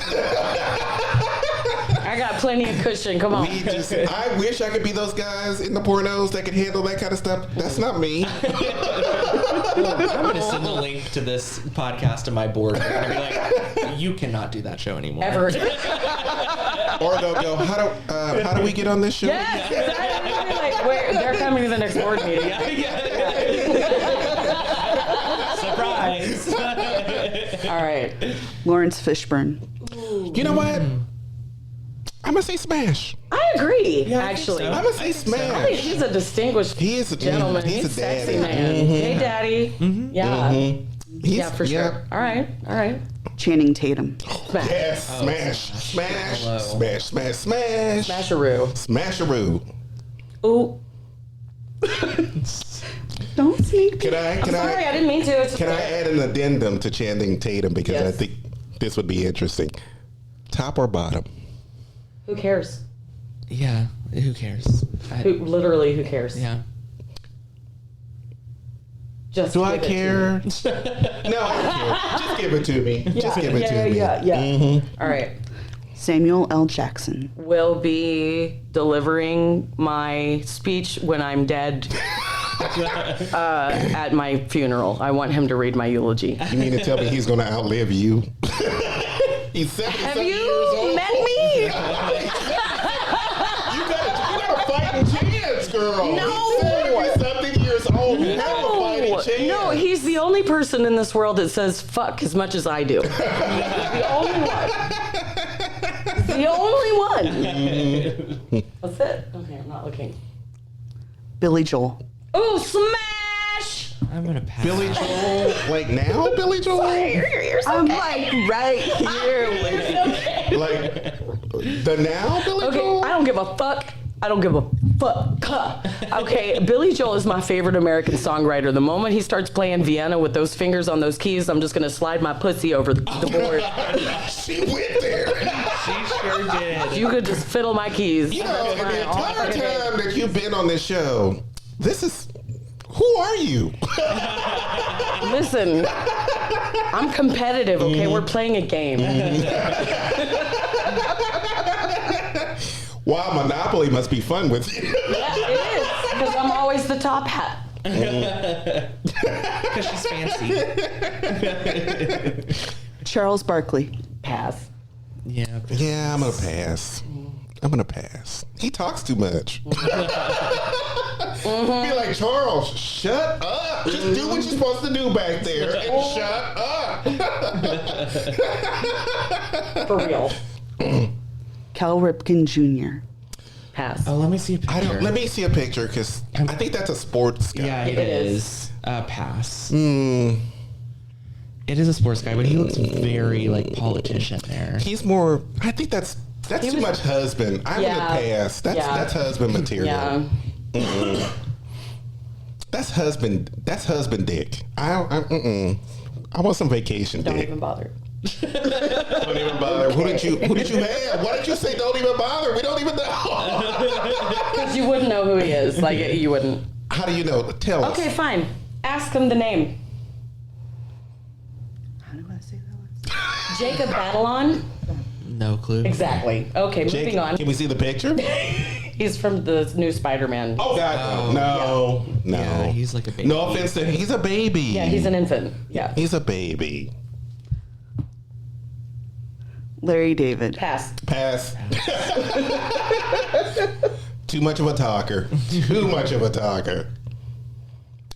I got plenty of cushion. Come on. I wish I could be those guys in the pornos that can handle that kind of stuff. That's not me. I'm going to send the link to this podcast to my board. They're going to be like, you cannot do that show anymore. Ever. Or they'll go, how do we get on this show? Yes, exactly. Like, where, they're coming to the next board meeting. Surprise. All right. Lawrence Fishburne. You know what? I'm going to say smash. I agree, Yeah, I think actually. so. I'm going to say I smash. think he's a distinguished He is a gentleman. he's a sexy daddy. man. Hey, daddy. Yeah. Yeah, for sure. Yeah. All right. All right. Channing Tatum. Smash. Yes, smash, smash, Hello. smash, smash, smash, Smasharoo. smasharoo. Ooh. Don't sneak peek. Can Sorry, I I didn't mean to. It's can I add an addendum to Channing Tatum because Yes. I think this would be interesting. Top or bottom? Who cares? Yeah, who cares? Literally, who cares? Yeah. Just Do I give it to care? me. No, I don't care. Just give it to me. Just give it to me. Yeah. All right. Samuel L. Jackson. Will be delivering my speech when I'm dead at my funeral. I want him to read my eulogy. You mean to tell me he's going to outlive you? He's 70 Have something years you old. met me? You got a fighting chance, girl. No. He's 70 something years old. You have a fighting chance. No, he's the only person in this world that says fuck as much as I do. He's the only one. He's the only one. That's it. Okay, I'm not looking. Billy Joel. Oh, smash! I'm going to pass. Billy Joel, like now, Billy Joel? I'm like right here with you. Like the now Billy Okay, Joel? I don't give a fuck. I don't give a fuck. Okay, Billy Joel is my favorite American songwriter. The moment he starts playing Vienna with those fingers on those keys, I'm just gonna slide my pussy over the board. She went there. She sure did. You could just fiddle my keys. You know, That's in the fine. All entire fucking day. time that you've been on this show, who are you? Listen, I'm competitive, okay? We're playing a game. Wow, Monopoly must be fun with you. Yeah, it is, because I'm always the top hat. Because she's fancy. Charles Barkley. Pass. Yeah. Yeah, I'm gonna pass. He talks too much. Be like, Charles, shut up. Just do what you're supposed to do back there and shut up. For real. Cal Ripken Jr. Pass. Oh, let me see a picture. Let me see a picture because I think that's a sports guy. Yeah, It it is. is. Pass. It is a sports guy, but he looks very like politician there. He's more. I think that's too much husband. I'm Yeah. gonna pass. That's husband material. Yeah. That's husband dick. I want some vacation Don't dick. even bother. Don't even bother. Who did you have? Why did you say don't even bother? We don't even know. Because you wouldn't know who he is. Like, you wouldn't. How do you know? Tell us. Okay, fine. Ask him the name. How do I say that one? Jacob Batalon? No clue. Exactly. Okay, Jake, moving on. can we see the picture? He's from the new Spider-Man. Oh God, no. Yeah, he's like a baby. No offense to him. He's a baby. Yeah, he's an infant. Yeah. He's a baby. Larry David. Pass. Pass. Too much of a talker. Too much of a talker.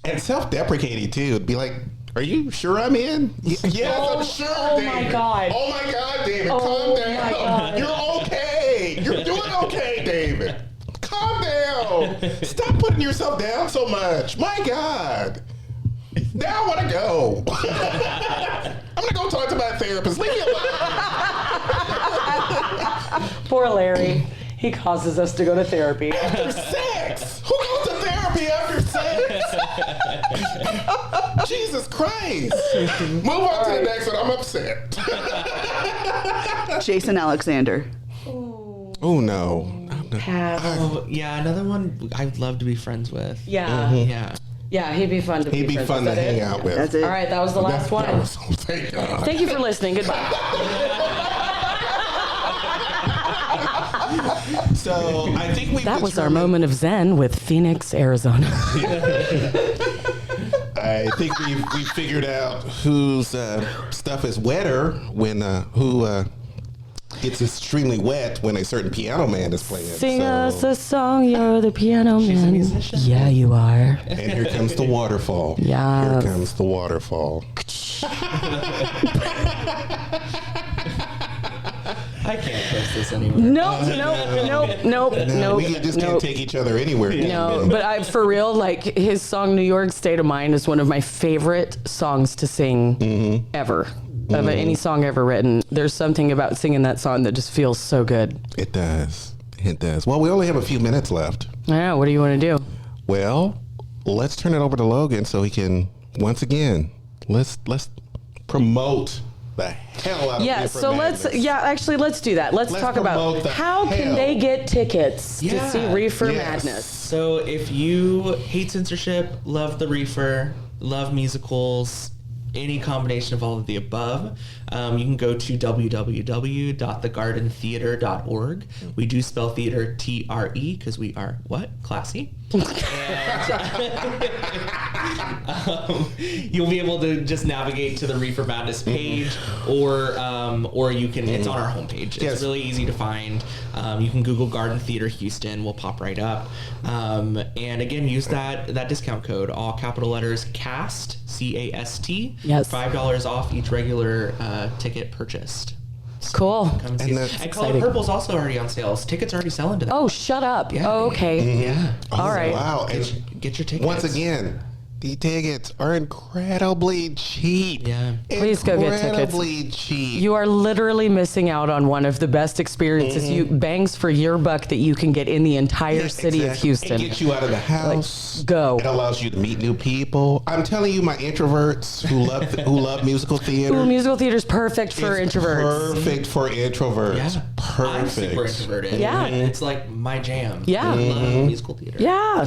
And self-deprecating too. Be like, are you sure I'm in? Yes, I'm sure, oh David. my God. Oh my God, David. Oh Calm my down. God. You're okay. You're doing okay, David. Calm down. go. Stop putting yourself down so much. My God. Now I want to go. I'm going to go talk to my therapist. Leave me alone. Poor Larry. He causes us to go to therapy. After sex? Who goes to therapy after sex? Jesus Christ. Move on to the next one. I'm upset. Jason Alexander. Oh, no. Oh, yeah, another one I'd love to be friends with. Yeah. Yeah. Yeah, he'd be fun to He'd be friends fun with. to Is that hang it? out with. That's it. All right, that was the last one. Thank God. Thank you for listening. Goodbye. So I think we That was our moment of zen with Phoenix, Arizona. I think we figured out whose stuff is wetter when who gets extremely wet when a certain piano man is playing. Sing So- us a song, you're the piano man. She's a musician. Yeah, you are. And here comes the waterfall. Yes. Here comes the waterfall. I can't post this anymore. Nope. No, we just can't take each other anywhere. No, but for real, like his song "New York State of Mind" is one of my favorite songs to sing ever. Of any song ever written, there's something about singing that song that just feels so good. It does. It does. Well, we only have a few minutes left. I know. What do you want to do? Well, let's turn it over to Logan so he can let's promote the hell out of Yeah. Reefer So Madness. let's do that. Let's talk promote about the how can hell. they get tickets to Yeah. see Reefer Yes. Madness. So if you hate censorship, love the Reefer, love musicals, any combination of all of the above, you can go to www.thegardentheater.org. We do spell theater TRE because we are classy. And you'll be able to just navigate to the Reefer Madness page, or you can. It's on our homepage. It's Yes. really easy to find. You can Google Garden Theater Houston. We'll pop right up. And again, use that discount code, all capital letters, CAST, CAST. Yes. $5 off each regular ticket purchased. Cool. Come and see And us. that's And Color exciting. Purple's also already on sale. Tickets are already selling to that. Oh, shut up. Yeah. Oh, okay. Yeah. All right. Wow. Get your tickets. Once again, the tickets are incredibly cheap. Yeah. Please go get tickets. Incredibly cheap. You are literally missing out on one of the best experiences. You bangs for your buck that you can get in the entire city of Exactly. Houston. It gets you out of the house. go. It allows you to meet new people. I'm telling you, my introverts who love musical theater. Ooh, musical theater's perfect for it's introverts. Perfect for introverts. Yeah. Perfect. I'm super introverted. Yeah. And it's like my jam. Yeah. I love musical theater. Yeah.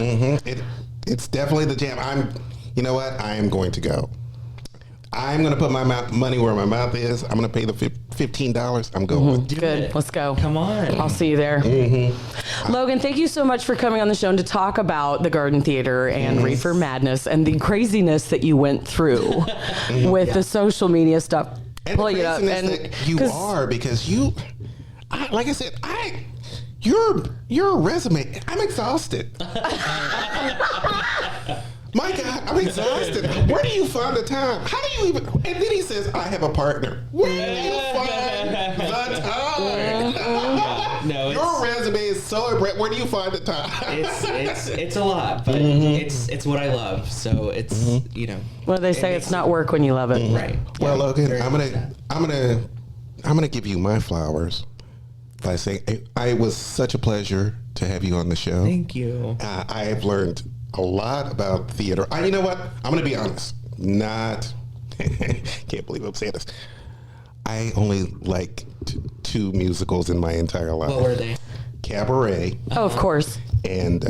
It's definitely the jam. You know what? I am going to go. I'm going to put my money where my mouth is. I'm going to pay the $15. I'm going. Do Good. it. Let's go. Come on. I'll see you there. Logan, thank you so much for coming on the show and to talk about the Garden Theater and Reefer Madness and the craziness that you went through with the social media stuff. And Pulling the it up. craziness And that you are, because like I said, your resume, I'm exhausted. My God, I'm exhausted. Where do you find the time? How do you even? And then he says, "I have a partner." Where do you find the time? No, Your resume is so impressive. Where do you find the time? it's a lot, but it's what I love. So it's Well, they say it's not work when you love it. right. Well, Yeah, Logan, very I'm gonna give you my flowers by saying it was such a pleasure to have you on the show. Thank you. I have learned a lot about theater. You know what? I'm going to be honest. Can't believe I'm saying this. I only liked two musicals in my entire life. What were they? Cabaret Oh, of course. and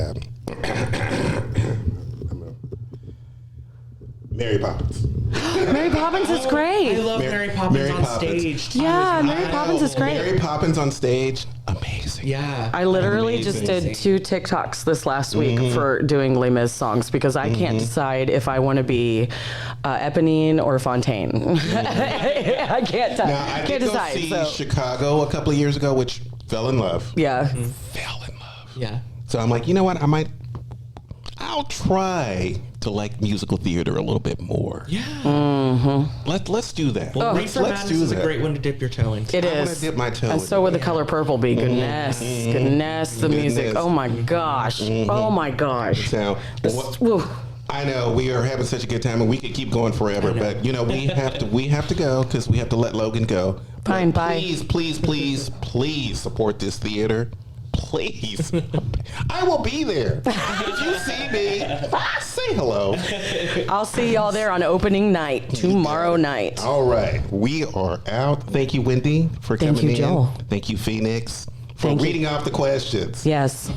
Mary Poppins. Mary Poppins is I great. love Mary Poppins on stage. too. Yeah, Mary Poppins is great. Mary Poppins on stage, amazing. Yeah. I literally just Amazing. did 2 TikToks this last week for doing Les Mis songs because I can't decide if I want to be Eponine or Fontaine. I can't, Now, I can't did go decide. see So. Chicago a couple of years ago, which fell in love. Yeah. Fell in love. Yeah. So I'm like, you know what? I'll try to like musical theater a little bit more. Yeah. Let's do that. Well, let's Reefer Madness is a great one to dip your toe into. It I wanna is. dip my toe And in so it. would the color purple be. Goodness. Goodness, the music. Goodness. Oh my gosh. Oh my gosh. So, Woo. I know we are having such a good time, and we could keep going forever. But you know, we have to go because we have to let Logan go. Fine, But bye. please support this theater. Please, I will be there. If you see me, say hello. I'll see y'all there on opening night tomorrow night. All right, we are out. Thank you, Wendy, for Thank coming you, in. Joel. Thank you, Phoenix, for Thank you. reading off the questions. Yes,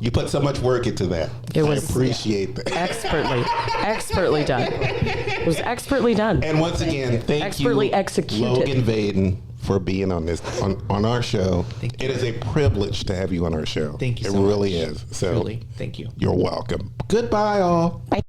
You put so much work into that. It was- I appreciate that. expertly done. It was expertly done. And once again, thank Expertly you, executed. Logan Vaden, for being on our show. Thank you. It is a privilege to have you on our show. Thank you It so really much. is. So Truly. Thank you. you're welcome. Goodbye, all. Bye.